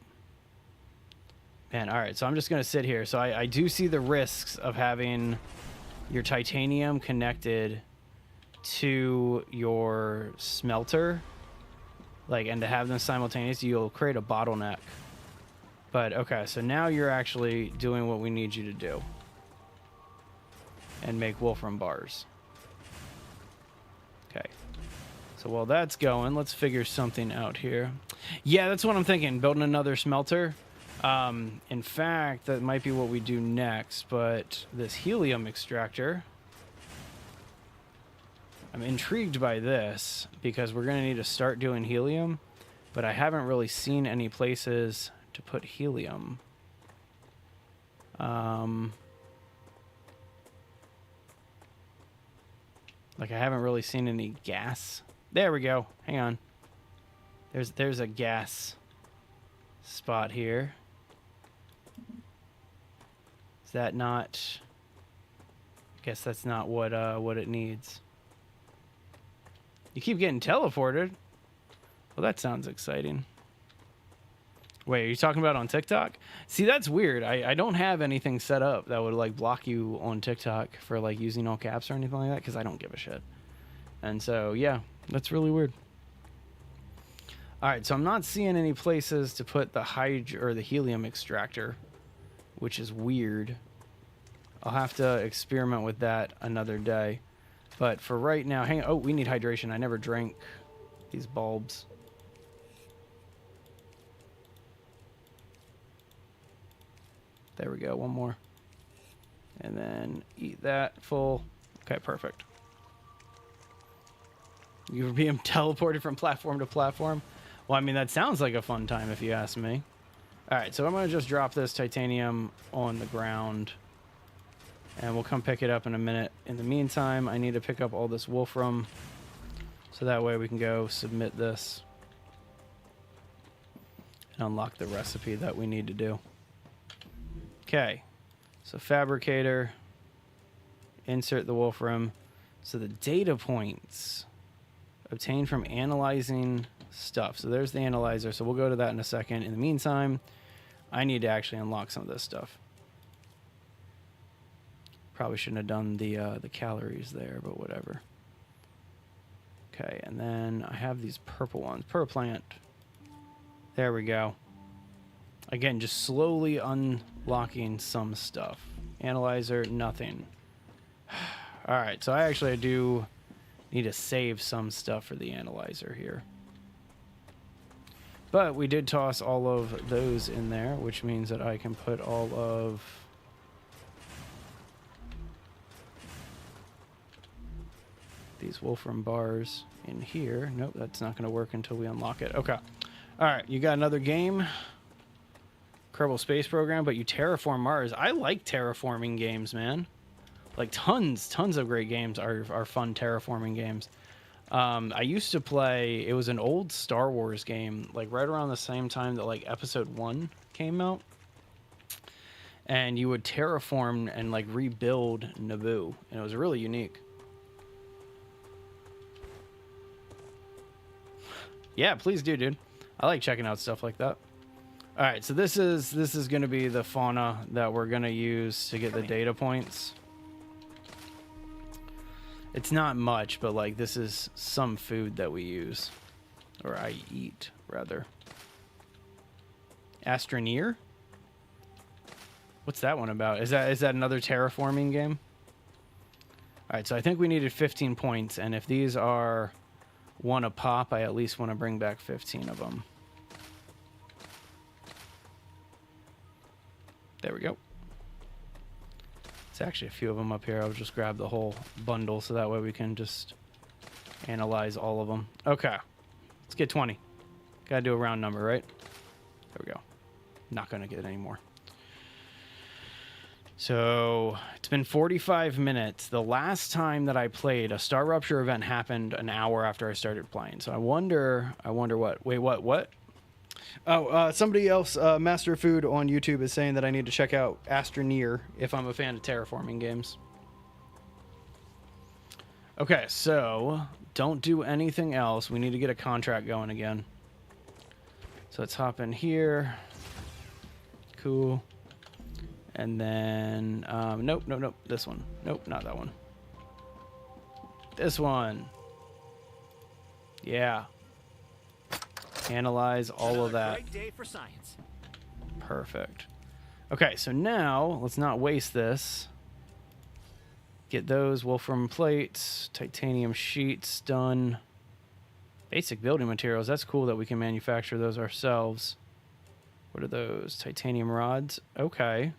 Man, all right, so I'm just going to sit here. So I do see the risks of having your titanium connected to your smelter. Like, and to have them simultaneously, you'll create a bottleneck. But, okay, so now you're actually doing what we need you to do. And make wolfram bars. Okay. So while that's going, let's figure something out here. Yeah, that's what I'm thinking, building another smelter. In fact, that might be what we do next, but this helium extractor... I'm intrigued by this because we're going to need to start doing helium, but I haven't really seen any places to put helium. Like I haven't really seen any gas. There we go. Hang on. There's a gas spot here. Is that not? I guess that's not what it needs. You keep getting teleported. Well, that sounds exciting. Wait, are you talking about on TikTok? See, that's weird. I don't have anything set up that would like block you on TikTok for like using all caps or anything like that because I don't give a shit. And so, yeah, that's really weird. All right, so I'm not seeing any places to put the the helium extractor, which is weird. I'll have to experiment with that another day. But for right now, hang on. Oh, we need hydration. I never drank these bulbs. There we go. One more. And then eat that full. Okay, perfect. You were being teleported from platform to platform? Well, I mean, that sounds like a fun time if you ask me. All right, so I'm going to just drop this titanium on the ground. And we'll come pick it up in a minute. In the meantime, I need to pick up all this wolfram. So that way we can go submit this. And unlock the recipe that we need to do. Okay. So fabricator. Insert the wolfram. So the data points obtained from analyzing stuff. So there's the analyzer. So we'll go to that in a second. In the meantime, I need to actually unlock some of this stuff. Probably shouldn't have done the calories there, but whatever. Okay, and then I have these purple ones per plant. There we go. Again, just slowly unlocking some stuff. Analyzer, nothing. All right, so I do need to save some stuff for the analyzer here. But we did toss all of those in there, which means that I can put all of these wolfram bars in here. Nope, that's not going to work until we unlock it. Okay. All right, you got another game. Kerbal Space Program, but you terraform Mars. I like terraforming games, man. Like tons of great games are fun terraforming games. I used to play, it was an old Star Wars game, like right around the same time that like Episode 1 came out. And you would terraform and like rebuild Naboo. And it was really unique. Yeah, please do, dude. I like checking out stuff like that. All right, so this is going to be the fauna that we're going to use to get the data points. It's not much, but like this is some food that we use, or I eat rather. Astroneer? What's that one about? Is that another terraforming game? All right, so I think we needed 15 points, and if these are one a pop, I at least want to bring back 15 of them. There we go. It's actually a few of them up here. I'll just grab the whole bundle so that way we can just analyze all of them. Okay, let's get 20. Gotta do a round number, right? There we go. Not gonna get any more. So it's been 45 minutes. The last time that I played, a StarRupture event happened an hour after I started playing. So I wonder what? Wait, what? Oh, somebody else, Master Food on YouTube, is saying that I need to check out Astroneer if I'm a fan of terraforming games. Okay, so don't do anything else. We need to get a contract going again. So let's hop in here. Cool. And then, nope. This one. Nope, not that one. This one. Yeah. Analyze all of that. Great day for science. Perfect. Okay, so now let's not waste this. Get those wolfram plates, titanium sheets done. Basic building materials. That's cool that we can manufacture those ourselves. What are those? Titanium rods. Okay.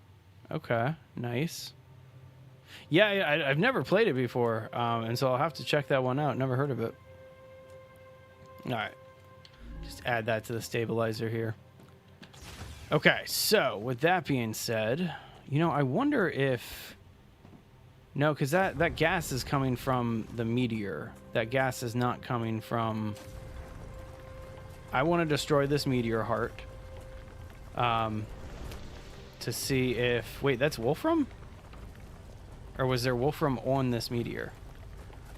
Okay, nice. Yeah, I've never played it before, and so I'll have to check that one out. Never heard of it. All right. Just add that to the stabilizer here. Okay, so with that being said, you know, I wonder if... No, because that gas is coming from the meteor. That gas is not coming from... I want to destroy this meteor heart. To see if... Wait, that's Wolfram? Or was there Wolfram on this meteor?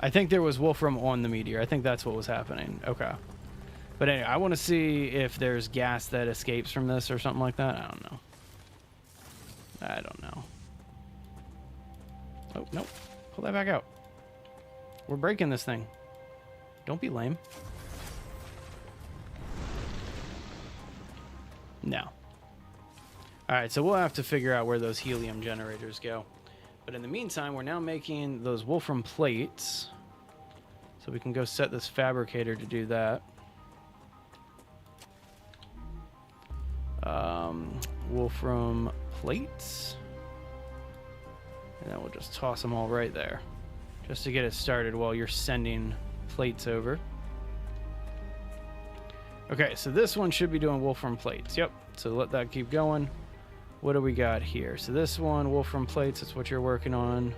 I think there was Wolfram on the meteor. I think that's what was happening. Okay. But anyway, I want to see if there's gas that escapes from this or something like that. I don't know. Oh, nope. Pull that back out. We're breaking this thing. Don't be lame. No. Alright, so we'll have to figure out where those helium generators go. But in the meantime, we're now making those wolfram plates. So we can go set this fabricator to do that. Wolfram plates. And then we'll just toss them all right there. Just to get it started while you're sending plates over. Okay, so this one should be doing wolfram plates. Yep, so let that keep going. What do we got here? So this one, wolfram plates, that's what you're working on.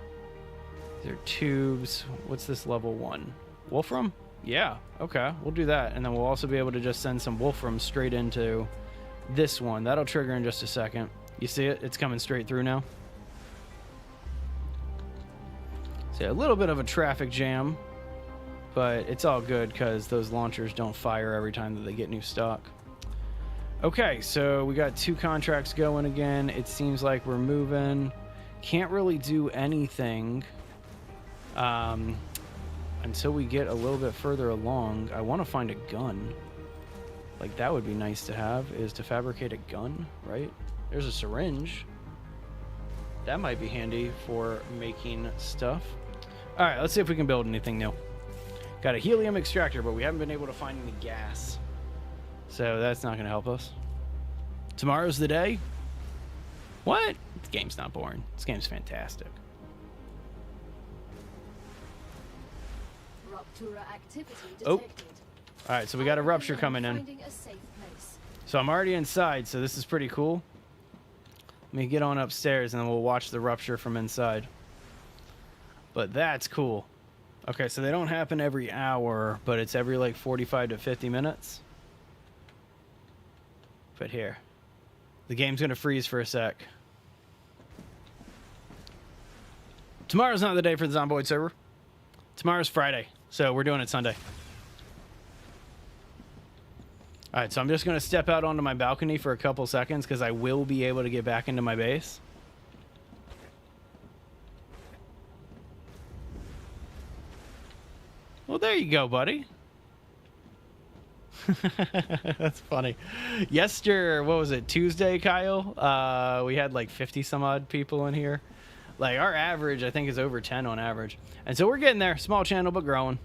These are tubes. What's this level 1? Wolfram? Yeah, okay, we'll do that. And then we'll also be able to just send some wolfram straight into this one. That'll trigger in just a second. You see it? It's coming straight through now. So a little bit of a traffic jam, but it's all good because those launchers don't fire every time that they get new stock. Okay, so we got 2 contracts going again. It seems like we're moving. Can't really do anything until we get a little bit further along. I want to find a gun. Like, that would be nice to have, is to fabricate a gun, right? There's a syringe. That might be handy for making stuff. All right, let's see if we can build anything new. Got a helium extractor, but we haven't been able to find any gas. So that's not going to help us. Tomorrow's the day? What? This game's not boring. This game's fantastic. Rupture activity detected. Oh. All right, so we got a rupture coming in. Finding a safe place. So I'm already inside, so this is pretty cool. Let me get on upstairs, and then we'll watch the rupture from inside. But that's cool. Okay, so they don't happen every hour, but it's every like 45 to 50 minutes. But here. The game's going to freeze for a sec. Tomorrow's not the day for the Zomboid server. Tomorrow's Friday, so we're doing it Sunday. Alright, so I'm just going to step out onto my balcony for a couple seconds because I will be able to get back into my base. Well, there you go, buddy. That's funny. What was it, Tuesday, Kyle? We had like 50 some odd people in here. Like our average, I think, is over 10 on average. And so we're getting there. Small channel, but growing.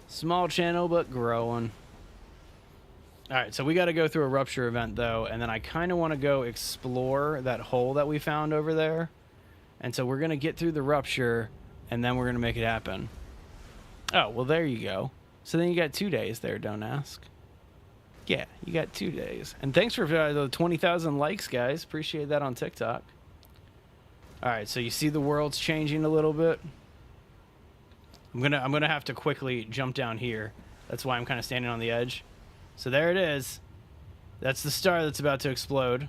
Small channel, but growing. All right, so we got to go through a rupture event, though. And then I kind of want to go explore that hole that we found over there. And so we're going to get through the rupture, and then we're going to make it happen. Oh, well, there you go. So then you got 2 days there, don't ask. Yeah, you got 2 days. And thanks for the 20,000 likes, guys. Appreciate that on TikTok. All right, so you see the world's changing a little bit. I'm gonna have to quickly jump down here. That's why I'm kind of standing on the edge. So there it is. That's the star that's about to explode.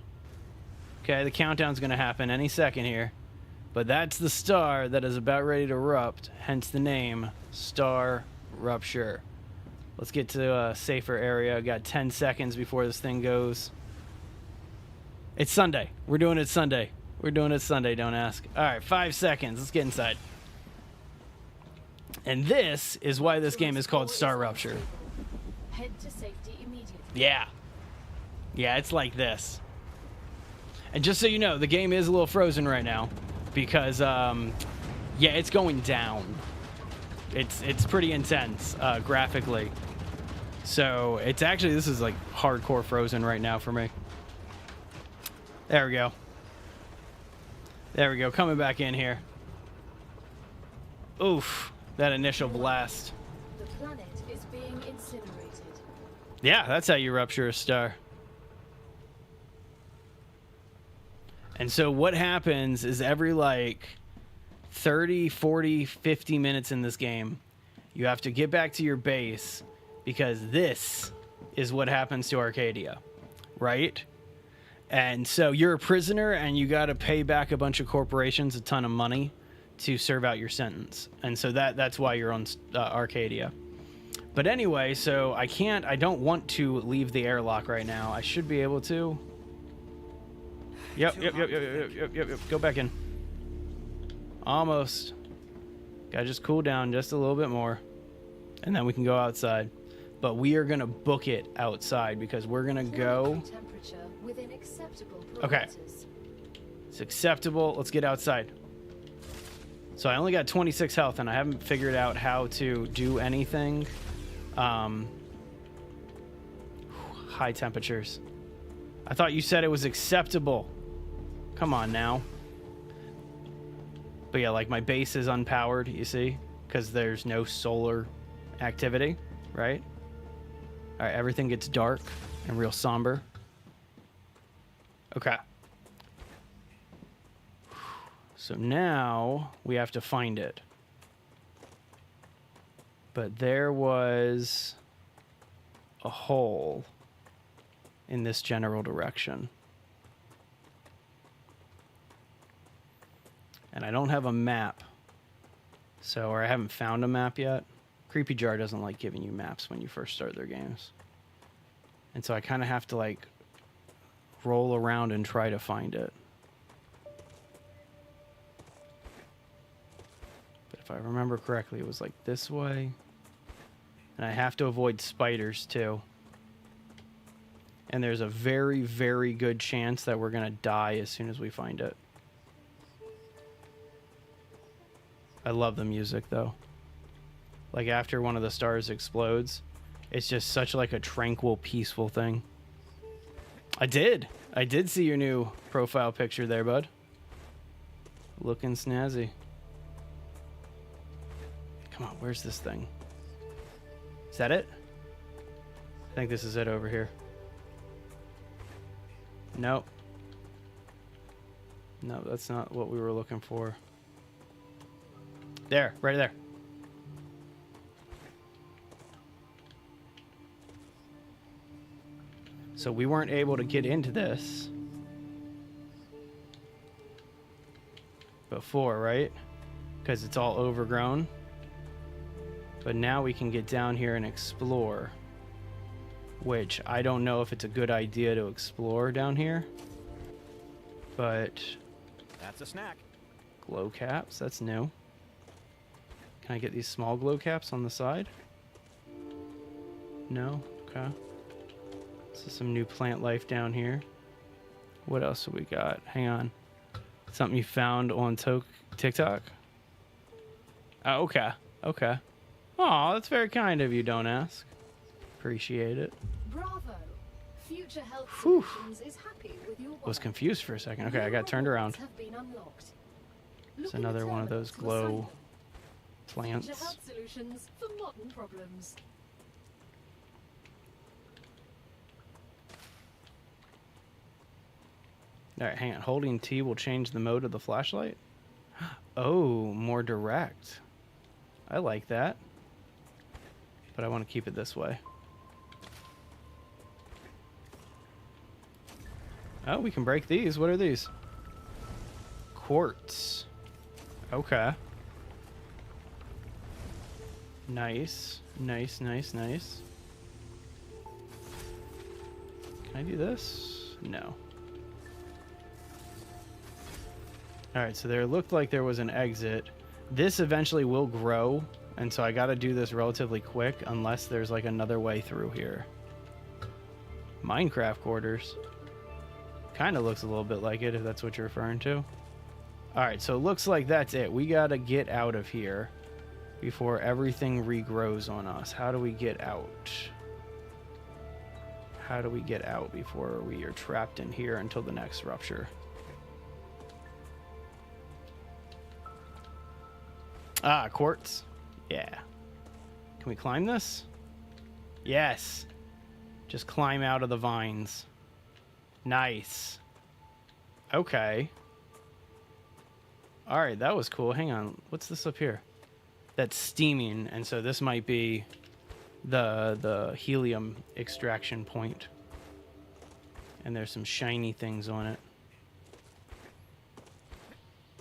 Okay, the countdown's gonna happen any second here. But that's the star that is about ready to erupt, hence the name StarRupture. Let's get to a safer area. Got 10 seconds before this thing goes. It's Sunday. We're doing it Sunday. We're doing it Sunday, don't ask. All right, 5 seconds. Let's get inside. And this is why this game is called StarRupture. Head to safety immediately. Yeah. Yeah, it's like this. And just so you know, the game is a little frozen right now because, yeah, it's going down. It's pretty intense graphically. So it's actually, this is like hardcore frozen right now for me. There we go. There we go. Coming back in here. Oof. That initial blast. The planet is being incinerated. Yeah, that's how you rupture a star. And so what happens is every like 30, 40, 50 minutes in this game, you have to get back to your base because this is what happens to Arcadia, right? And so you're a prisoner and you got to pay back a bunch of corporations a ton of money to serve out your sentence. And so that's why you're on Arcadia. But anyway, so I don't want to leave the airlock right now. I should be able to. Yep. Go back in. Almost. Gotta just cool down just a little bit more. And then we can go outside. But we are gonna book it outside because we're gonna go. Temperature within acceptable Okay. parameters. It's acceptable. Let's get outside. So I only got 26 health and I haven't figured out how to do anything. High temperatures. I thought you said it was acceptable. Come on now. But yeah, like my base is unpowered, you see? Because there's no solar activity, right? All right, everything gets dark and real somber. Okay. So now we have to find it. But there was a hole in this general direction. And I don't have a map. Or I haven't found a map yet. Creepy Jar doesn't like giving you maps when you first start their games. And so I kind of have to like roll around and try to find it. But if I remember correctly, it was like this way. And I have to avoid spiders too. And there's a very, very good chance that we're going to die as soon as we find it. I love the music though. Like after one of the stars explodes, it's just such like a tranquil, peaceful thing. I did see your new profile picture there, bud. Looking snazzy. Come on, where's this thing? Is that it? I think this is it over here. Nope. No, that's not what we were looking for. There, right there. So we weren't able to get into this before, right? Because it's all overgrown. But now we can get down here and explore. Which I don't know if it's a good idea to explore down here. But That's a snack. glow caps, that's new. Can I get these small glow caps on the side? No? Okay. This is some new plant life down here. What else do we got? Hang on. Something you found on TikTok? Oh, okay. Okay. Oh, that's very kind of you, don't ask. Appreciate it. Bravo. Future Health Whew. Solutions is happy with your work. Was confused for a second. Okay, I New got turned around. rewards have been unlocked. It's Look in another the one of terminal those to assign glow them. plants. Future Health Solutions for modern problems. All right, hang on. Holding T will change the mode of the flashlight. Oh, more direct. I like that. But I want to keep it this way. Oh, we can break these. What are these? Quartz. Okay. Nice. Nice, nice, nice. Can I do this? No. Alright, so there looked like there was an exit. This eventually will grow, and so I gotta do this relatively quick unless there's like another way through here. Minecraft quarters. Kind of looks a little bit like it, if that's what you're referring to. Alright, so it looks like that's it. We gotta get out of here before everything regrows on us. How do we get out? How do we get out before we are trapped in here until the next rupture? Ah, quartz. Yeah. Can we climb this? Yes. Just climb out of the vines. Nice. Okay. All right, that was cool. Hang on. What's this up here? That's steaming, and so this might be the helium extraction point. And there's some shiny things on it.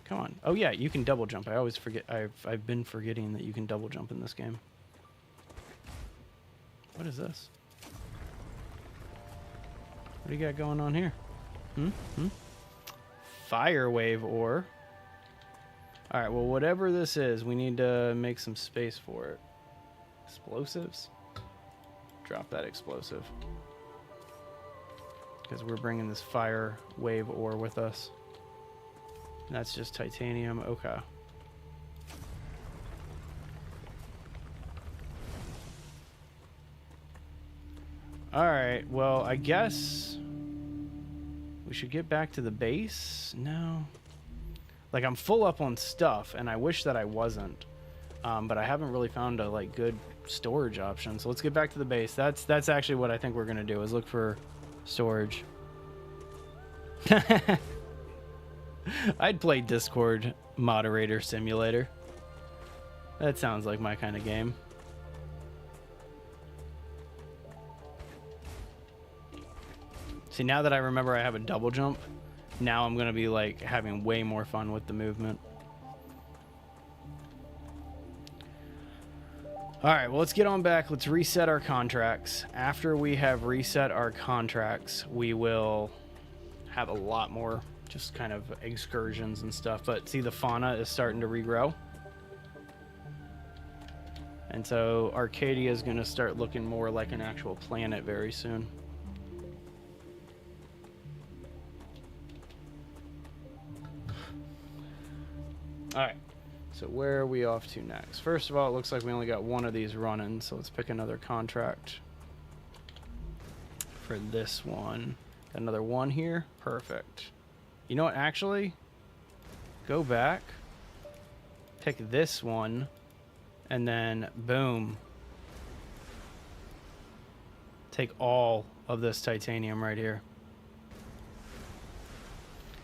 Come on. Oh yeah, you can double jump. I always forget. I've been forgetting that you can double jump in this game. What is this? What do you got going on here? Fire wave ore. All right, well, whatever this is, we need to make some space for it. Explosives? Drop that explosive. Because we're bringing this fire wave ore with us. That's just titanium. Okay. Alright, well, I guess we should get back to the base. No. Like, I'm full up on stuff, and I wish that I wasn't. But I haven't really found a, like, good storage option. So let's get back to the base. That's actually what I think we're going to do, is look for storage. I'd play Discord Moderator Simulator. That sounds like my kind of game. See, now that I remember I have a double jump, now I'm going to be like having way more fun with the movement. All right, well, let's get on back. Let's reset our contracts. After we have reset our contracts, we will have a lot more just kind of excursions and stuff. But see, the fauna is starting to regrow. And so Arcadia is going to start looking more like an actual planet very soon. All right, so where are we off to next? First of all, it looks like we only got one of these running, so let's pick another contract for this one. Got another one here. Perfect. You know what? Actually, go back, pick this one, and then boom. Take all of this titanium right here.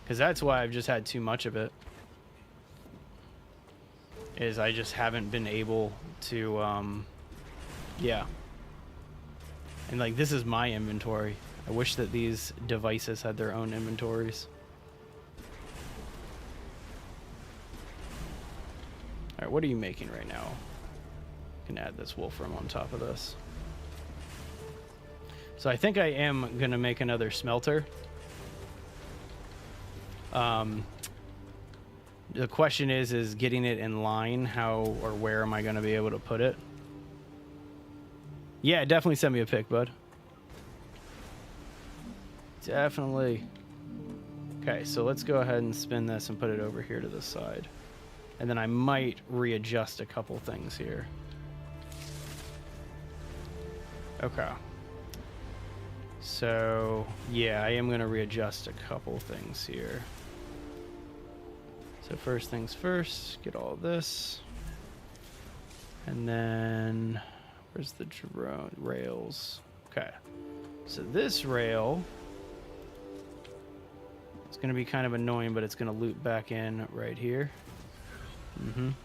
Because that's why I've just had too much of it. Is I just haven't been able to, yeah. And like, this is my inventory. I wish that these devices had their own inventories. All right, what are you making right now? I can add this wolfram on top of this. So I think I am gonna make another smelter. The question is getting it in line. How or where am I going to be able to put it? Yeah, definitely send me a pic, bud. Definitely. Okay, so let's go ahead and spin this and put it over here to the side. And then I might readjust a couple things here. Okay. So, yeah, I am going to readjust a couple things here. So first things first, get all this. And then, where's the drone rails? Okay. So this rail, it's going to be kind of annoying, but it's going to loop back in right here. And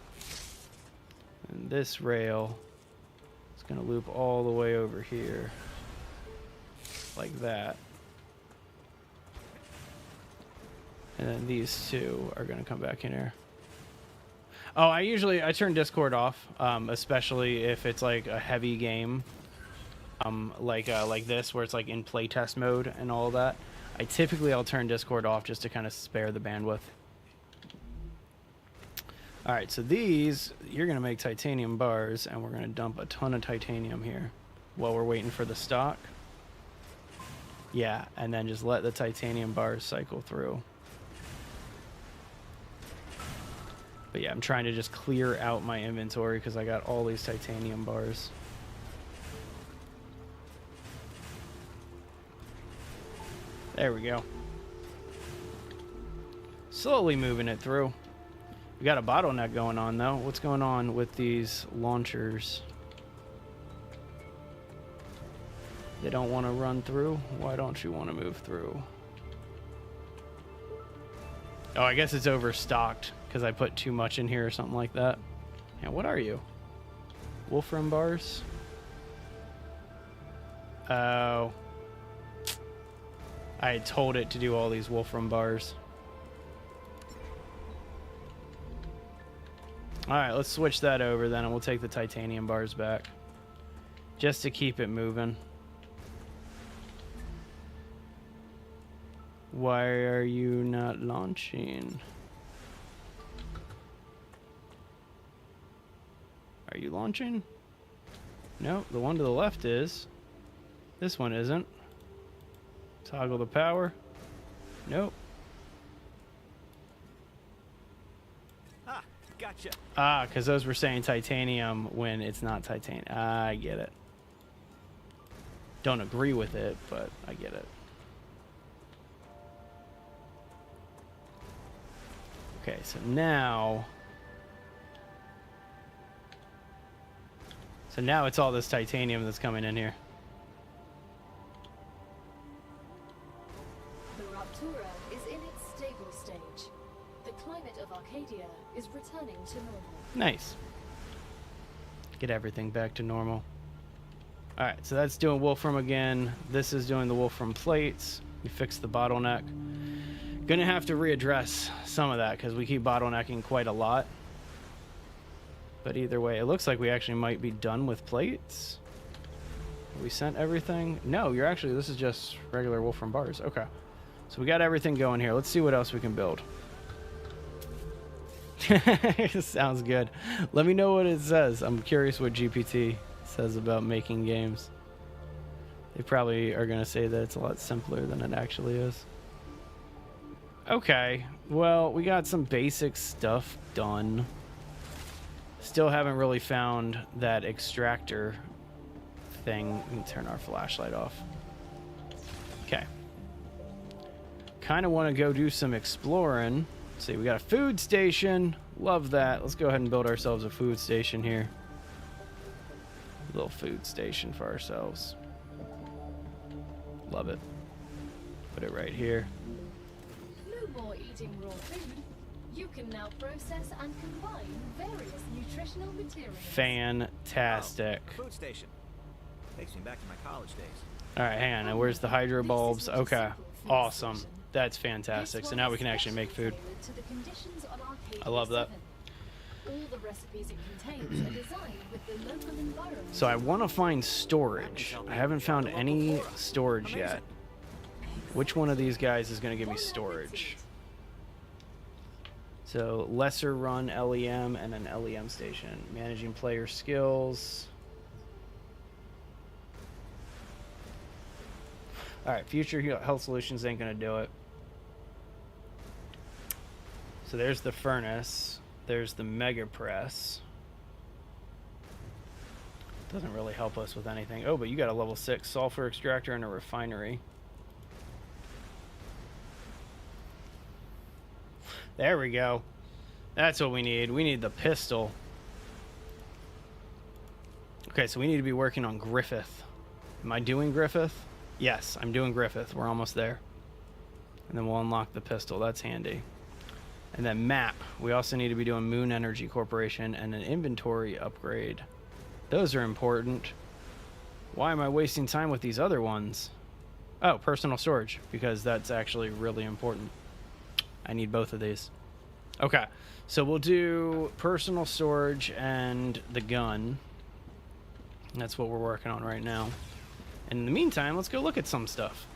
this rail is going to loop all the way over here. Like that. And then these two are going to come back in here. Oh, I turn Discord off, especially if it's like a heavy game, like this, where it's like in playtest mode and all that. I'll turn Discord off just to kind of spare the bandwidth. All right, so these, you're going to make titanium bars, and we're going to dump a ton of titanium here while we're waiting for the stock. Yeah, and then just let the titanium bars cycle through. But yeah, I'm trying to just clear out my inventory because I got all these titanium bars. There we go. Slowly moving it through. We got a bottleneck going on though. What's going on with these launchers? They don't want to run through? Why don't you want to move through? Oh, I guess it's overstocked because I put too much in here or something like that. And what are you? Wolfram bars? Oh. I told it to do all these Wolfram bars. Alright, let's switch that over then and we'll take the titanium bars back. Just to keep it moving. Why are you not launching? Are you launching? No, the one to the left is. This one isn't. Toggle the power. Nope. Ah, gotcha. Ah, because those were saying titanium when it's not titanium. I get it. Don't agree with it, but I get it. Okay, so now... So now it's all this titanium that's coming in here. The Raptura is in its stable stage. The climate of Arcadia is returning to normal. Nice. Get everything back to normal. Alright, so that's doing Wolfram again. This is doing the Wolfram plates. We fixed the bottleneck. Gonna have to readdress some of that because we keep bottlenecking quite a lot. But either way, it looks like we actually might be done with plates. We sent everything. No, you're actually, this is just regular Wolfram bars. Okay. So we got everything going here. Let's see what else we can build. Sounds good. Let me know what it says. I'm curious what GPT says about making games. They probably are going to say that it's a lot simpler than it actually is. Okay. Well, we got some basic stuff done. Still haven't really found that extractor thing. Let me turn our flashlight off. Okay. Kind of want to go do some exploring. Let's see, we got a food station. Love that. Let's go ahead and build ourselves a food station here. A little food station for ourselves. Love it. Put it right here. No more eating raw food. You can now process and combine various nutritional materials. Fantastic. Oh, food station. Takes me back to my college days. All right, hang on. Now, where's the hydro bulbs? Okay. Awesome. That's fantastic. So now we can actually make food. I love that. All the recipes it contains are designed with the local environment. So I want to find storage. I haven't found any storage yet. Which one of these guys is going to give me storage? So lesser run LEM and an LEM station. Managing player skills. All right, future health solutions ain't gonna do it. So there's the furnace. There's the mega press. Doesn't really help us with anything. Oh, but you got a level 6 sulfur extractor and a refinery. There we go. That's what we need. We need the pistol. Okay, so we need to be working on Griffith. Am I doing Griffith? Yes, I'm doing Griffith. We're almost there. And then we'll unlock the pistol. That's handy. And then map. We also need to be doing Moon Energy Corporation and an inventory upgrade. Those are important. Why am I wasting time with these other ones? Oh, personal storage, because that's actually really important. I need both of these. Okay, so we'll do personal storage and the gun. That's what we're working on right now. And in the meantime, let's go look at some stuff.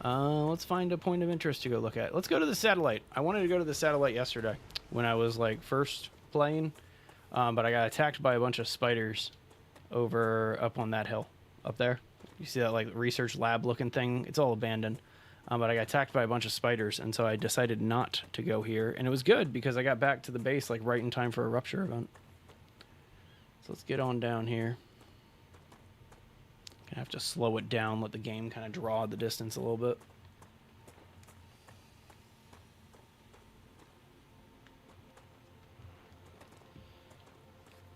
Let's find a point of interest to go look at. Let's go to the satellite. I wanted to go to the satellite yesterday when I was like first playing, but I got attacked by a bunch of spiders up on that hill up there. You see that like research lab looking thing? It's all abandoned. But I got attacked by a bunch of spiders, and so I decided not to go here. And it was good because I got back to the base like right in time for a rupture event. So let's get on down here. Gonna have to slow it down, let the game kind of draw the distance a little bit.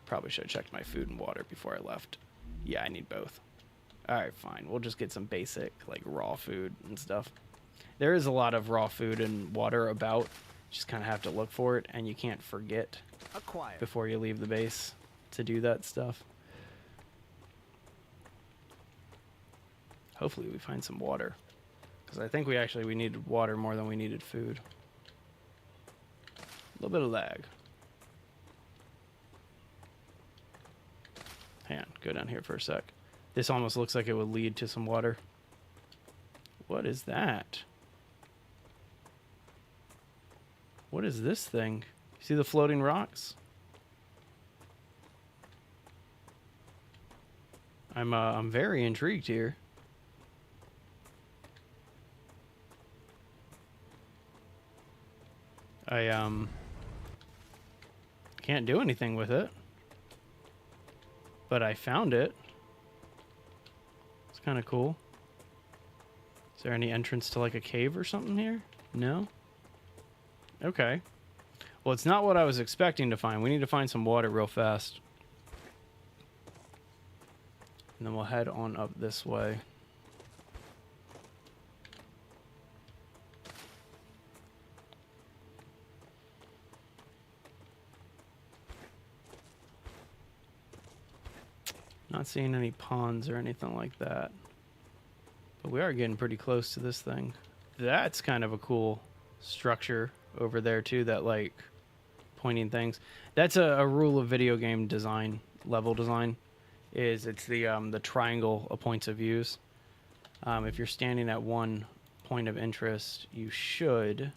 Probably should have checked my food and water before I left. Yeah, I need both. Alright, fine. We'll just get some basic, like, raw food and stuff. There is a lot of raw food and water about. Just kind of have to look for it, and you can't forget before you leave the base to do that stuff. Hopefully we find some water. Because I think we needed water more than we needed food. A little bit of lag. Hang on, go down here for a sec. This almost looks like it would lead to some water. What is that? What is this thing? You see the floating rocks? I'm very intrigued here. I can't do anything with it. But I found it. It's kind of cool. Is there any entrance to like a cave or something here? No? Okay. Well, it's not what I was expecting to find. We need to find some water real fast. And then we'll head on up this way. Not seeing any ponds or anything like that. But we are getting pretty close to this thing. That's kind of a cool structure over there too, that like pointing things. That's a rule of video game design, level design, is it's the triangle of points of views. If you're standing at one point of interest, you should,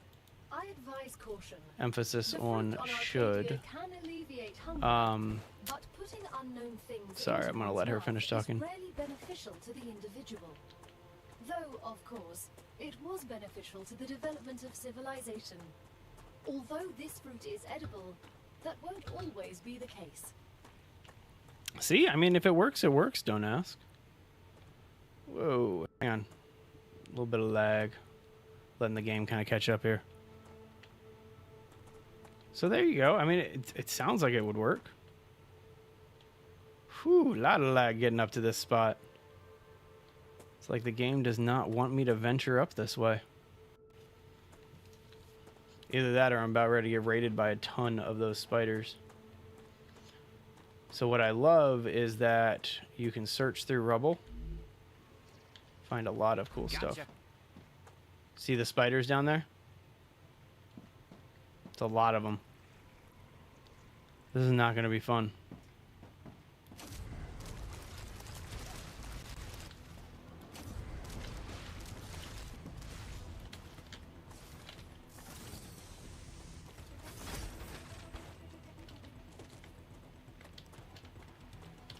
I advise caution. emphasis The on fruit on should. Arcadia can alleviate hunger, but putting unknown things Sorry, into I'm gonna one's let her mouth finish is talking. rarely beneficial to the individual. Though, of course, it was beneficial to the development of civilization. Although this fruit is edible, that won't always be the case. See, I mean, if it works, don't ask. Whoa, hang on. A little bit of lag. Letting the game kind of catch up here. So there you go. I mean, it sounds like it would work. Whew, a lot of lag getting up to this spot. It's like the game does not want me to venture up this way. Either that or I'm about ready to get raided by a ton of those spiders. So what I love is that you can search through rubble. Find a lot of cool stuff. See the spiders down there? It's a lot of them. This is not going to be fun.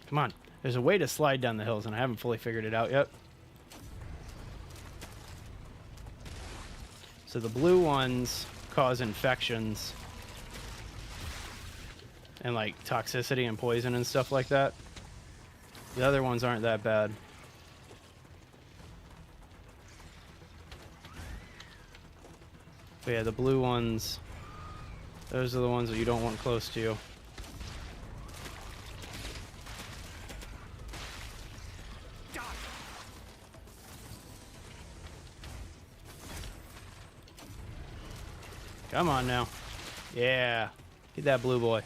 Come on. There's a way to slide down the hills, and I haven't fully figured it out yet. So the blue ones cause infections and like toxicity and poison and stuff like that. The other ones aren't that bad. But yeah, the blue ones, those are the ones that you don't want close to you. Come on now. Yeah. Get that blue boy.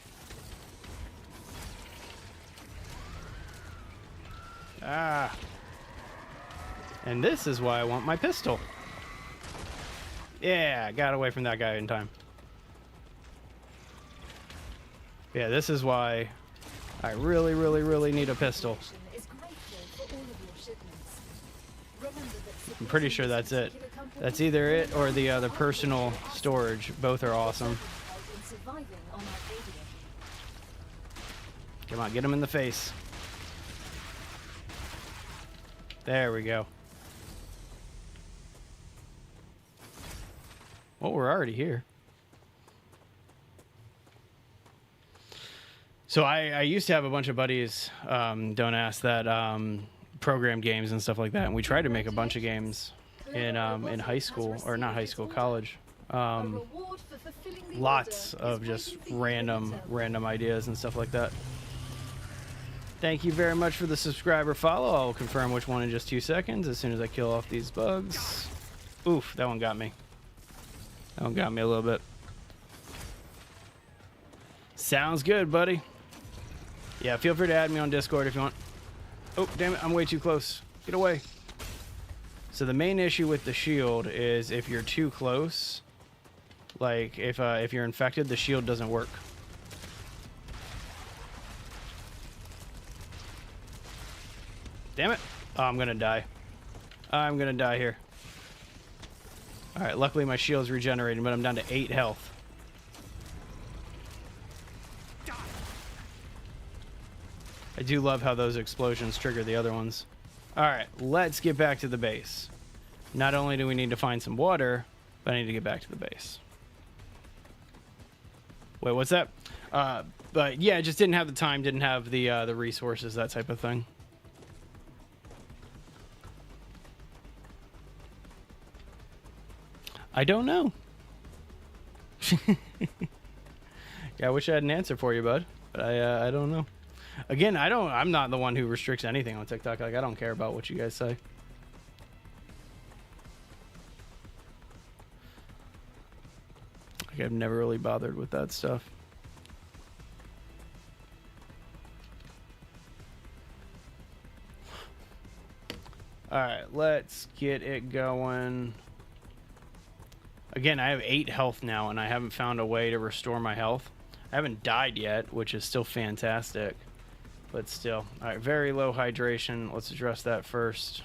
Ah. And this is why I want my pistol. Yeah, got away from that guy in time. Yeah, this is why I really, really, really need a pistol. I'm pretty sure that's it. That's either it or the personal storage. Both are awesome. Come on, get him in the face. There we go. Well, we're already here. So I used to have a bunch of buddies, don't ask that, program games and stuff like that, and we tried to make a bunch of games in high school, or not high school, college. Lots of just random ideas and stuff like that. Thank you very much for the subscriber follow. I'll confirm which one in just 2 seconds as soon as I kill off these bugs. Oof, that one got me. That one got me a little bit. Sounds good, buddy. Yeah, feel free to add me on Discord if you want. Oh, damn it, I'm way too close. Get away. So the main issue with the shield is if you're too close, like if you're infected, the shield doesn't work. Damn it. Oh, I'm gonna die. I'm gonna die here. Alright, luckily my shield's regenerating, but I'm down to 8 health. I do love how those explosions trigger the other ones. Alright, let's get back to the base. Not only do we need to find some water, but I need to get back to the base. Wait, what's that? But yeah, just didn't have the time, didn't have the resources, that type of thing. I don't know. Yeah, I wish I had an answer for you, bud, but I don't know. Again, I'm not the one who restricts anything on TikTok. Like, I don't care about what you guys say. Like, I've never really bothered with that stuff. All right, let's get it going. Again, I have 8 health now, and I haven't found a way to restore my health. I haven't died yet, which is still fantastic. But still. Alright, very low hydration. Let's address that first.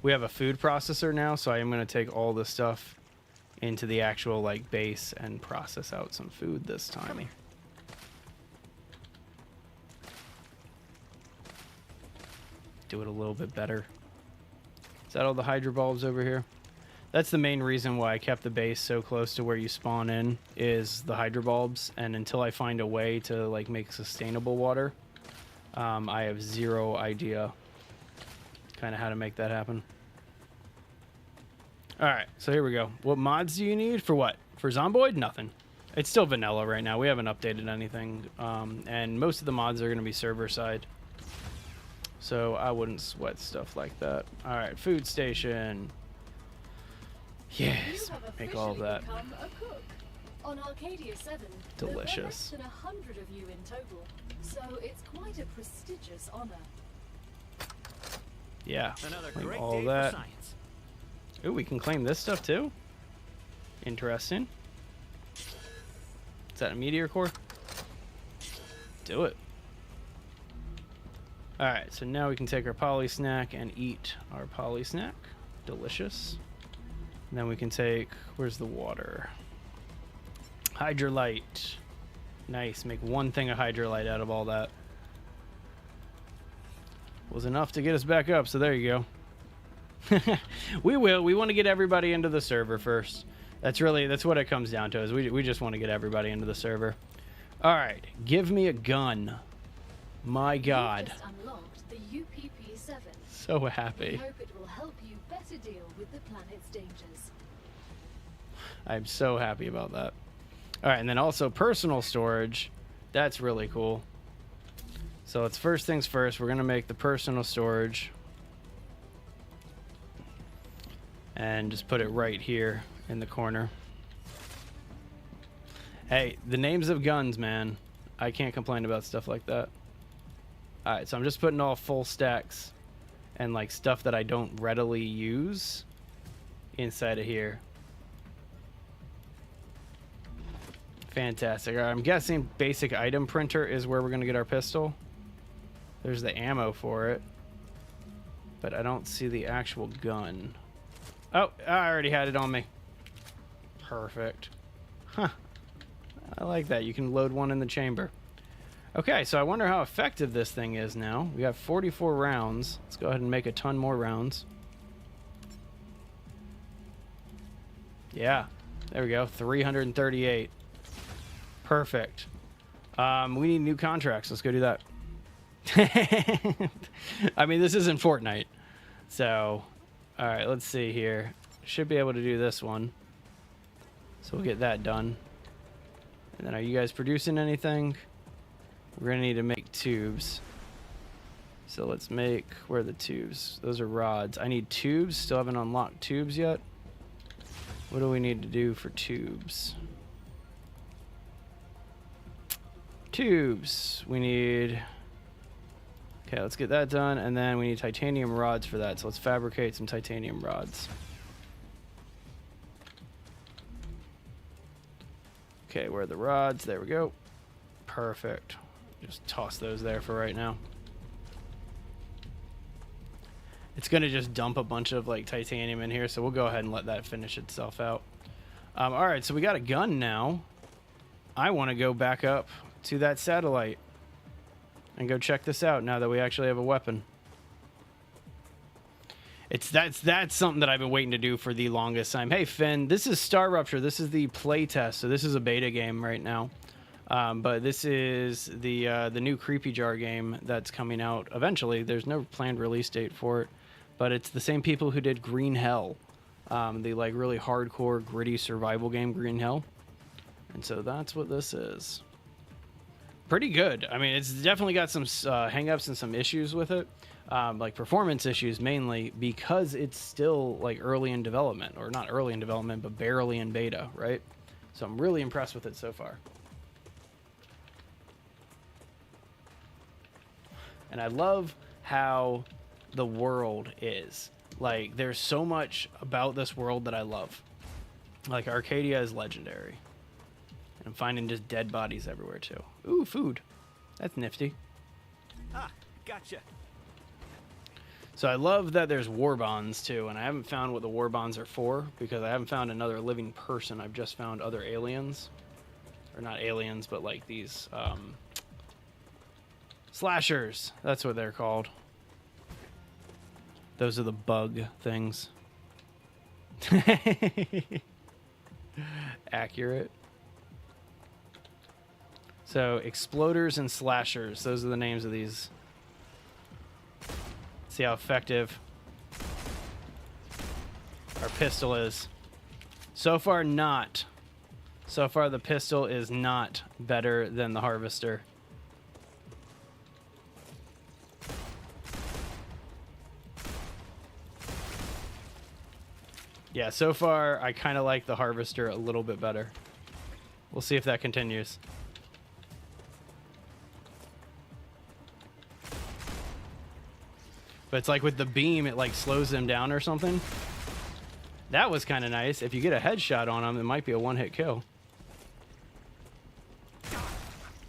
We have a food processor now, so I am going to take all this stuff into the actual like base and process out some food this time. Do it a little bit better. Is that all the hydro bulbs over here? That's the main reason why I kept the base so close to where you spawn in, is the hydro bulbs. And until I find a way to like make sustainable water, I have zero idea kind of how to make that happen. All right, so here we go. What mods do you need for what? For Zomboid? Nothing. It's still vanilla right now. We haven't updated anything, and most of the mods are going to be server side, so I wouldn't sweat stuff like that. All right, food station. Yes, make all of that. On Arcadia 7, delicious. there are less than 100 of you in total, so it's quite a prestigious honor. Yeah, Another claim great all day that. for science. Ooh, we can claim this stuff too. Interesting. Is that a meteor core? Do it. All right, so now we can take our poly snack and eat our poly snack. Delicious. And then we can take, where's the water? Hydrolyte. Nice, make one thing of hydrolyte out of all that. Was enough to get us back up, so there you We will. We want to get everybody into the server first. That's what it comes down to, is we just want to get everybody into the server. All right, give me a gun. My God. You just unlocked the UPP-7. So We happy. hope it will help you better deal with the planet's dangers. I'm so happy about that. All right, and then also personal storage. That's really cool. So let's first things first. We're going to make the personal storage. And just put it right here in the corner. Hey, the names of guns, man. I can't complain about stuff like that. Alright, so I'm just putting all full stacks and like stuff that I don't readily use inside of here. Fantastic. All right, I'm guessing basic item printer is where we're going to get our pistol. There's the ammo for it. But I don't see the actual gun. Oh, I already had it on me. Perfect. Huh. I like that. You can load one in the chamber. Okay, so I wonder how effective this thing is now. We got 44 rounds. Let's go ahead and make a ton more rounds. Yeah, there we go. 338. Perfect. We need new contracts. Let's go do that. I mean, this isn't Fortnite. So, all right, let's see here. Should be able to do this one. So we'll get that done. And then are you guys producing anything? We're going to need to make tubes. So let's make, where are the tubes? Those are rods. I need tubes. Still haven't unlocked tubes yet. What do we need to do for tubes? Tubes. We need... Okay, let's get that done. And then we need titanium rods for that. So let's fabricate some titanium rods. Okay, where are the rods? There we go. Perfect. Just toss those there for right now. It's going to just dump a bunch of like titanium in here, so we'll go ahead and let that finish itself out. All right, so we got a gun now. I want to go back up to that satellite and go check this out now that we actually have a weapon. That's something that I've been waiting to do for the longest time. Hey Finn, this is StarRupture. This is the play test, so this is a beta game right now. But this is the new Creepy Jar game that's coming out eventually. There's no planned release date for it, but it's the same people who did Green Hell, the like really hardcore gritty survival game Green Hell. And so that's what this is. Pretty good. I mean, it's definitely got some hang-ups and some issues with it, like performance issues mainly because it's still like early in development, or not early in development, but barely in beta, right? So I'm really impressed with it so far. And I love how the world is. Like, there's so much about this world that I love. Like, Arcadia is legendary. And I'm finding just dead bodies everywhere, too. Ooh, food. That's nifty. Ah, gotcha. So I love that there's war bonds, too. And I haven't found what the war bonds are for, because I haven't found another living person. I've just found other aliens. Or not aliens, but like these... slashers, that's what they're called. Those are the bug things. Accurate. So, exploders and slashers, those are the names of these. See how effective our pistol is. So far, not. So far, the pistol is not better than the harvester. Yeah, so far, I kind of like the harvester a little bit better. We'll see if that continues. But it's like with the beam, it like slows them down or something. That was kind of nice. If you get a headshot on them, it might be a one-hit kill.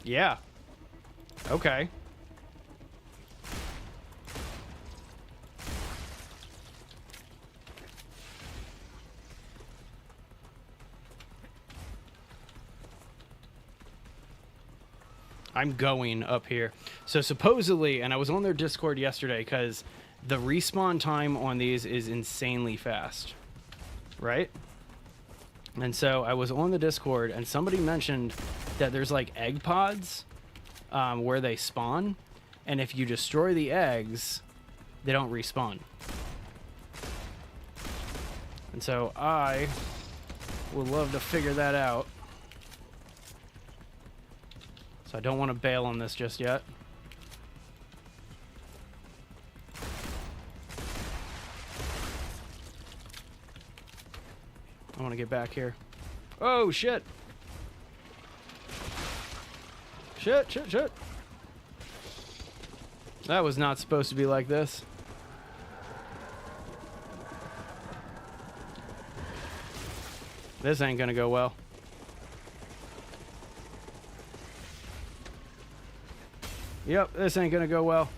Yeah. Okay. I'm going up here. So supposedly, and I was on their Discord yesterday because the respawn time on these is insanely fast, right? And so I was on the Discord and somebody mentioned that there's like egg pods where they spawn, and if you destroy the eggs, they don't respawn. And so I would love to figure that out. So I don't want to bail on this just yet. I want to get back here. Oh, shit. Shit, shit, shit. That was not supposed to be like this. This ain't gonna go well. Yep, this ain't gonna go well.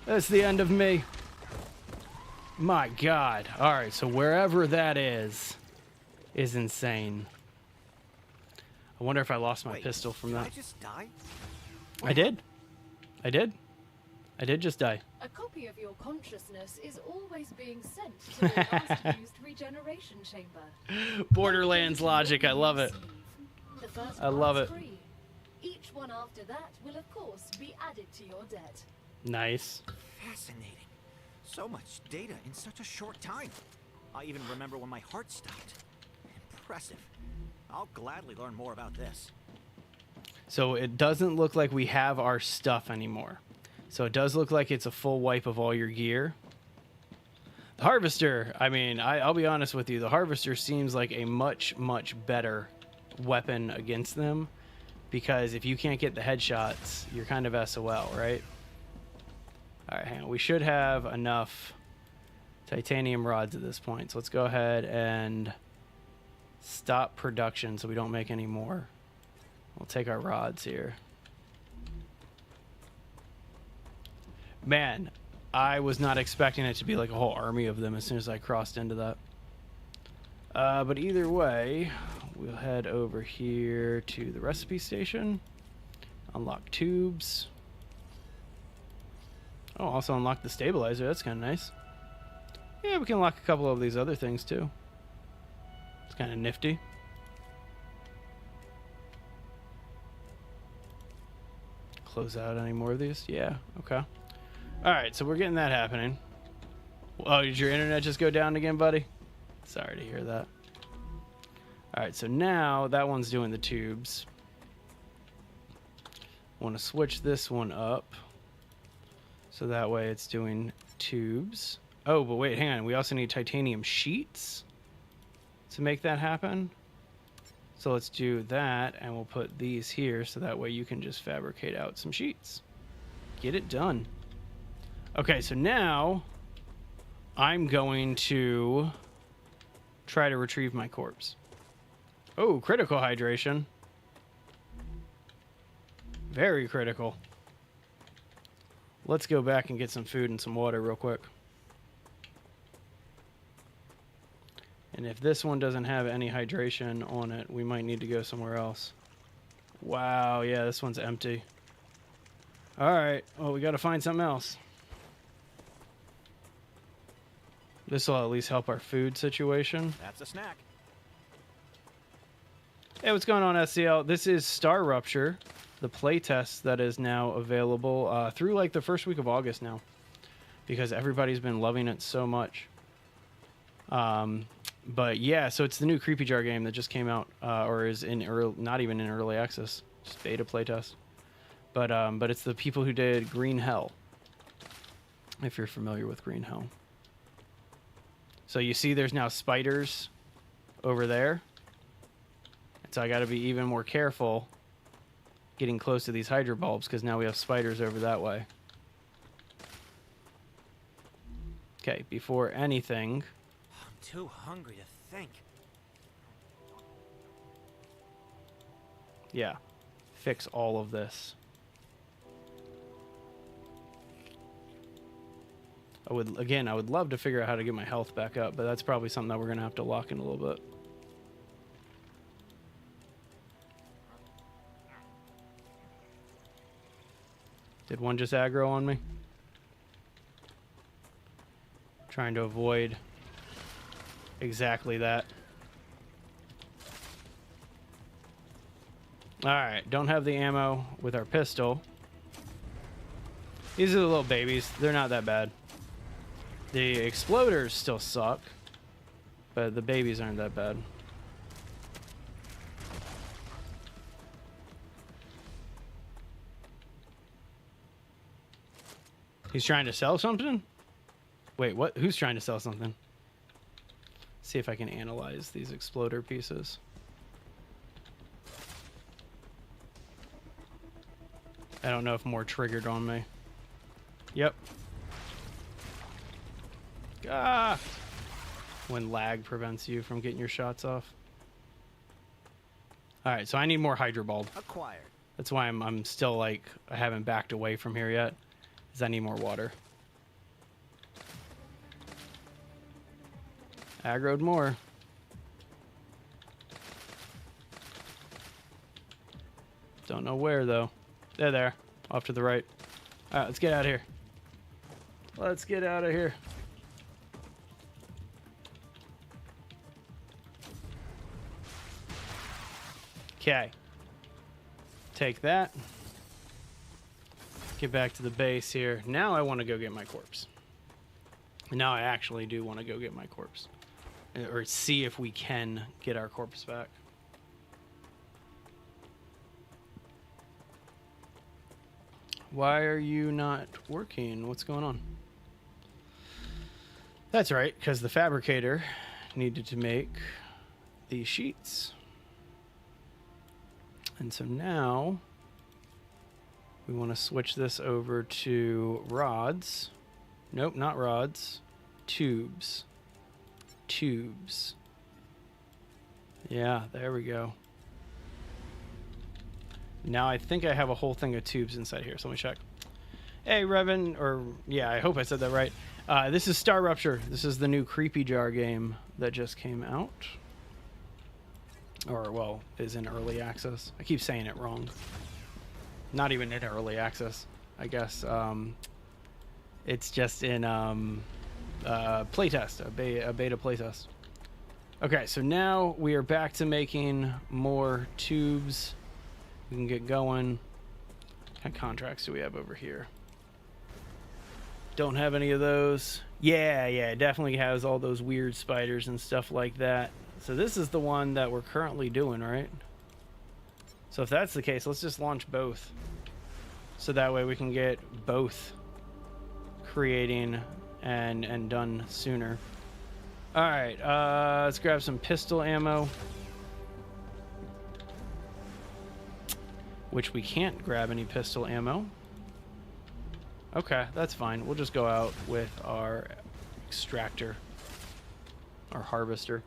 That's the end of me. My God. Alright, so wherever that is insane. I wonder if I lost my pistol from did that. I just die? I did. I did. I did just die. A copy of your consciousness is always being sent to the last used regeneration chamber. Borderlands logic, I love it. The first I love one's it. free. Each one after that will of course be added to your debt. Nice. Fascinating. So much data in such a short time. I even remember when my heart stopped. Impressive. I'll gladly learn more about this. So it doesn't look like we have our stuff anymore. So it does look like it's a full wipe of all your gear. The Harvester, I mean, I'll be honest with you. The Harvester seems like a much, much better weapon against them. Because if you can't get the headshots, you're kind of SOL, right? Alright, hang on. We should have enough titanium rods at this point. So let's go ahead and stop production so we don't make any more. We'll take our rods here. Man, I was not expecting it to be like a whole army of them as soon as I crossed into that. But either way, we'll head over here to the recipe station. Unlock tubes. Oh, also unlock the stabilizer. That's kind of nice. Yeah, we can unlock a couple of these other things too. It's kind of nifty. Close out any more of these? Yeah, okay. Alright, so we're getting that happening. Oh, did your internet just go down again, buddy? Sorry to hear that. Alright, so now that one's doing the tubes. I want to switch this one up. So that way it's doing tubes. Oh, but wait, hang on. We also need titanium sheets to make that happen. So let's do that, and we'll put these here so that way you can just fabricate out some sheets. Get it done. Okay, so now I'm going to try to retrieve my corpse. Oh, critical hydration. Very critical. Let's go back and get some food and some water real quick. And if this one doesn't have any hydration on it, we might need to go somewhere else. Wow, yeah, this one's empty. Alright, well, we gotta find something else. This will at least help our food situation. That's a snack. Hey, what's going on, SCL? This is StarRupture, the playtest that is now available through like the first week of August now, because everybody's been loving it so much. But yeah, so it's the new Creepy Jar game that just came out, or is in early, not even in early access, just beta playtest. But it's the people who did Green Hell, if you're familiar with Green Hell. So you see there's now spiders over there. So I got to be even more careful getting close to these hydro bulbs because now we have spiders over that way. Okay, before anything... I'm too hungry to think. Yeah, fix all of this. I would love to figure out how to get my health back up, but that's probably something that we're going to have to lock in a little bit. Did one just aggro on me? Trying to avoid exactly that. Alright, don't have the ammo with our pistol. These are the little babies. They're not that bad. The exploders still suck, but the babies aren't that bad. He's trying to sell something? Wait, what? Who's trying to sell something? See if I can analyze these exploder pieces. I don't know if more triggered on me. Yep. Ah! When lag prevents you from getting your shots off. Alright, so I need more Hydro Bulb. Acquired. That's why I'm still like, I haven't backed away from here yet. Is I need more water. Aggroed more. Don't know where though. They're there. Off to the right. Alright, let's get out of here. Let's get out of here. Okay. Take that. Get back to the base here. Now I want to go get my corpse. Now I actually do want to go get my corpse. Or see if we can get our corpse back. Why are you not working? What's going on? That's right, because the fabricator needed to make these sheets. And so now we want to switch this over to rods. Nope, not rods. Tubes. Tubes. Yeah, there we go. Now I think I have a whole thing of tubes inside here, so let me check. Hey, Revan, or yeah, I hope I said that right. This is StarRupture. This is the new Creepy Jar game that just came out. Or, well, is in early access. I keep saying it wrong. Not even in early access, I guess. It's just in playtest, a beta playtest. Okay, so now we are back to making more tubes. We can get going. What kind of contracts do we have over here? Don't have any of those. Yeah, it definitely has all those weird spiders and stuff like that. So this is the one that we're currently doing, right? So if that's the case, let's just launch both. So that way we can get both creating and done sooner. Alright, let's grab some pistol ammo. Which we can't grab any pistol ammo. Okay, that's fine. We'll just go out with our extractor. Our harvester.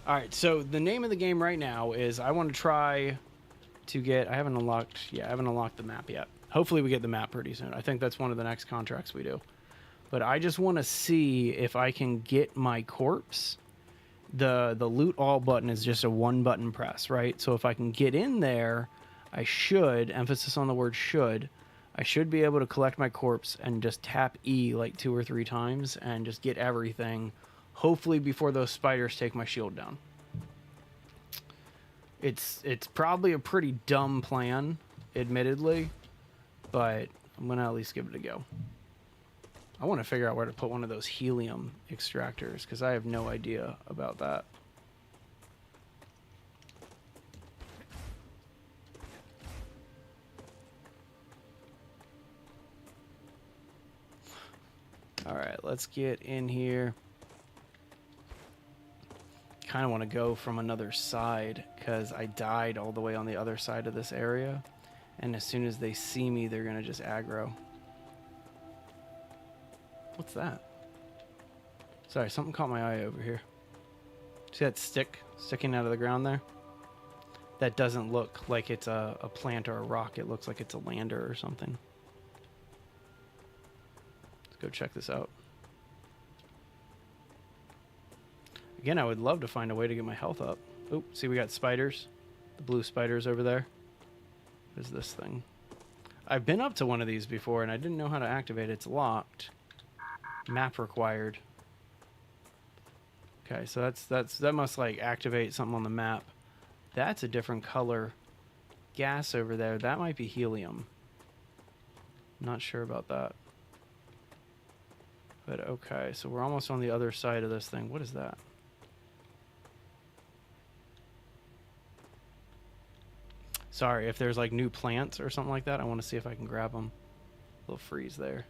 Alright, so the name of the game right now is I want to try to get... I haven't unlocked the map yet. Hopefully we get the map pretty soon. I think that's one of the next contracts we do. But I just want to see if I can get my corpse. The loot all button is just a one button press, right? So if I can get in there, I should, emphasis on the word should, I should be able to collect my corpse and just tap E like 2 or 3 times and just get everything. Hopefully before those spiders take my shield down. It's probably a pretty dumb plan, admittedly, but I'm going to at least give it a go. I want to figure out where to put one of those helium extractors because I have no idea about that. All right, let's get in here. Kind of want to go from another side because I died all the way on the other side of this area. And as soon as they see me, they're going to just aggro. What's that? Sorry, something caught my eye over here. See that stick sticking out of the ground there? That doesn't look like it's a plant or a rock. It looks like it's a lander or something. Let's go check this out. Again, I would love to find a way to get my health up. Oh, see, we got spiders. The blue spiders over there. What is this thing? I've been up to one of these before, and I didn't know how to activate it. It's locked. Map required. Okay, so that must like activate something on the map. That's a different color gas over there. That might be helium. Not sure about that. But okay, so we're almost on the other side of this thing. What is that? Sorry, if there's like new plants or something like that, I want to see if I can grab them. A little freeze there.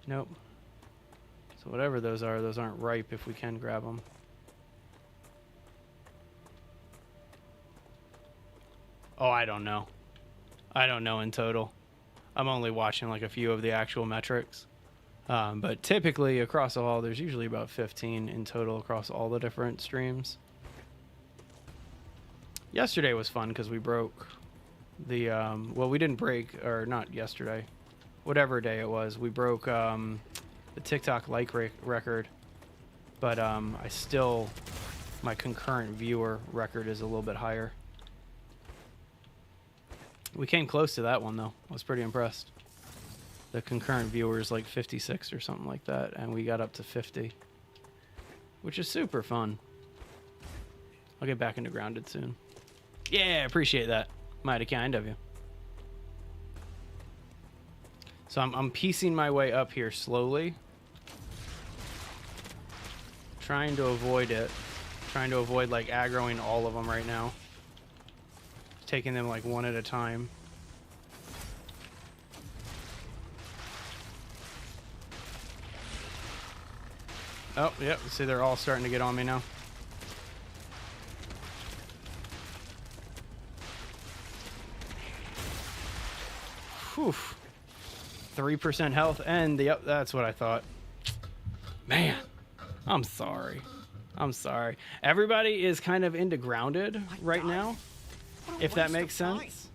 Nope. So whatever those are, those aren't ripe if we can grab them. Oh, I don't know. I don't know in total. I'm only watching like a few of the actual metrics. But typically across all, there's usually about 15 in total across all the different streams. Yesterday was fun because we broke the, well, we didn't break, or not yesterday, whatever day it was, we broke the TikTok like record, but I still, my concurrent viewer record is a little bit higher. We came close to that one though. I was pretty impressed. The concurrent viewers like 56 or something like that, and we got up to 50, which is super fun. I'll get back into Grounded soon. Yeah, appreciate that. Mighty kind of you. So I'm piecing my way up here slowly, trying to avoid it, trying to avoid like aggroing all of them right now, taking them like one at a time. Oh, yep. See, they're all starting to get on me now. Whew. 3% health, and yep, that's what I thought. Man, I'm sorry. I'm sorry. Everybody is kind of into Grounded right now, if that makes sense.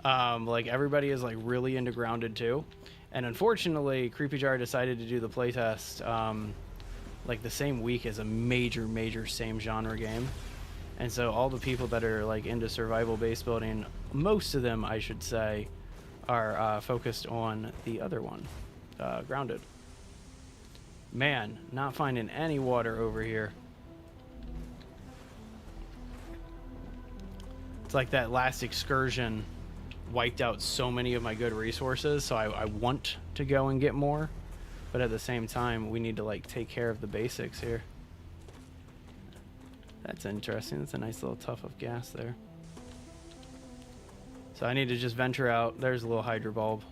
Like everybody is like really into Grounded too, and unfortunately, Creepy Jar decided to do the playtest like the same week as a major same genre game, and so all the people that are like into survival base building, most of them I should say, are focused on the other one, Grounded. Man, not finding any water over here. It's like that last excursion wiped out so many of my good resources, so I want to go and get more, but at the same time we need to like take care of the basics here. That's interesting. That's a nice little tuff of gas there. So I need to just venture out. There's a little hydro bulb.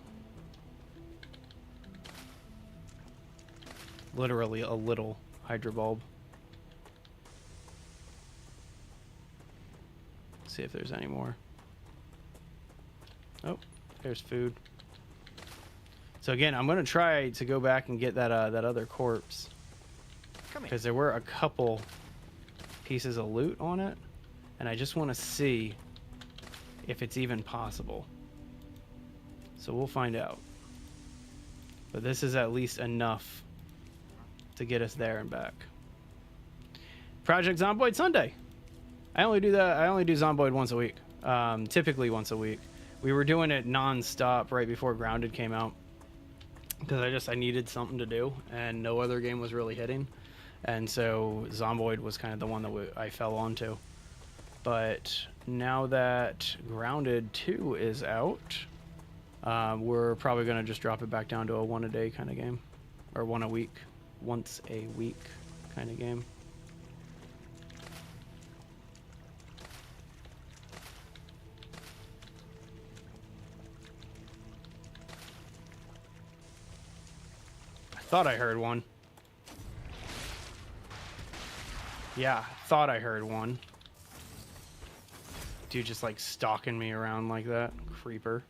Literally a little hydro bulb. See if there's any more. Oh, there's food. So again, I'm gonna try to go back and get that that other corpse, because there were a couple pieces of loot on it, and I just want to see if it's even possible. So we'll find out. But this is at least enough to get us there and back. Project Zomboid Sunday. I only do that. I only do Zomboid once a week. Typically once a week. We were doing it non-stop right before Grounded came out, because I needed something to do and no other game was really hitting, and so Zomboid was kind of the one that I fell onto. But now that Grounded 2 is out, we're probably going to just drop it back down to a one a day kind of game, or once a week kind of game. I thought I heard one. Yeah, thought I heard one. Dude just like stalking me around like that. Creeper.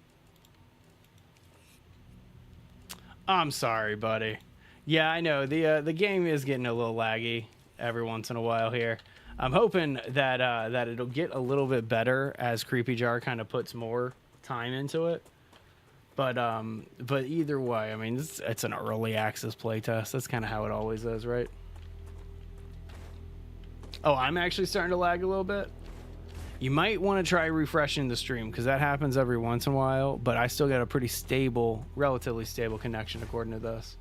I'm sorry, buddy. Yeah, I know. The game is getting a little laggy every once in a while here. I'm hoping that that it'll get a little bit better as Creepy Jar kind of puts more time into it. But either way, I mean, it's an early access playtest. That's kind of how it always is, right? Oh, I'm actually starting to lag a little bit. You might want to try refreshing the stream, because that happens every once in a while, but I still got a pretty stable, relatively stable connection according to this.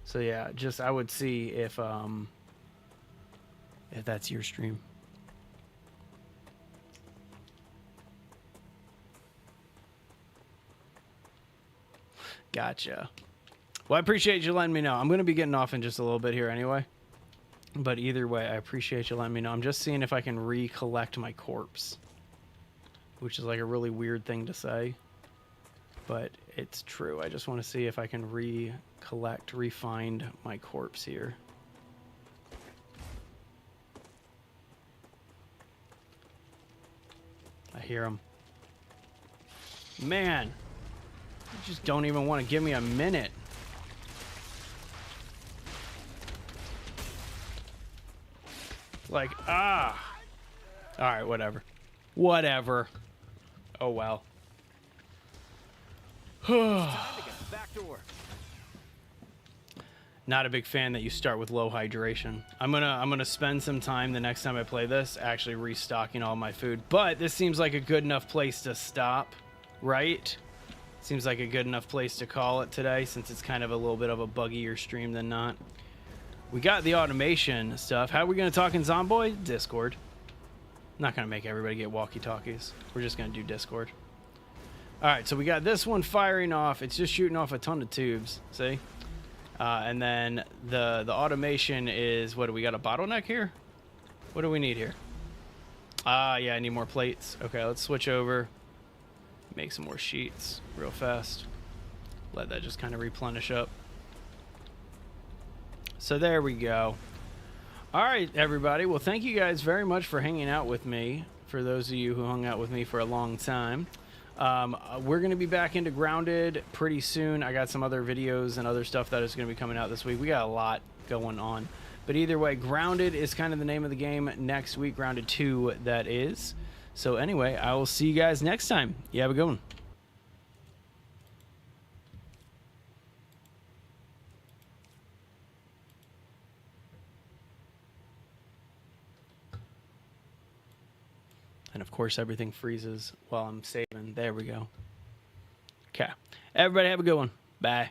So yeah, just I would see if that's your stream. Gotcha. Well, I appreciate you letting me know. I'm going to be getting off in just a little bit here anyway. But either way, I appreciate you letting me know. I'm just seeing if I can recollect my corpse. Which is like a really weird thing to say. But it's true. I just want to see if I can re-find my corpse here. I hear him. Man, you just don't even want to give me a minute. Like, ah. All right, whatever. Whatever. Oh, well. Not a big fan that you start with low hydration. I'm gonna spend some time the next time I play this actually restocking all my food. But this seems like a good enough place to stop, right? Seems like a good enough place to call it today, since it's kind of a little bit of a buggier stream than not. We got the automation stuff. How are we gonna talk in Zomboid? Discord. I'm not gonna make everybody get walkie-talkies. We're just gonna do Discord. All right, so we got this one firing off. It's just shooting off a ton of tubes. See? And then the automation is, what do we got, a bottleneck here? What do we need here? Yeah, I need more plates. Okay, let's switch over. Make some more sheets real fast. Let that just kind of replenish up. So there we go. All right, everybody. Well, thank you guys very much for hanging out with me. For those of you who hung out with me for a long time. We're going to be back into Grounded pretty soon. I got some other videos and other stuff that is going to be coming out this week. We got a lot going on. But either way, Grounded is kind of the name of the game next week. Grounded 2, that is. So anyway, I will see you guys next time. You have a good one. And of course, everything freezes while I'm saving. There we go. Okay. Everybody have a good one. Bye.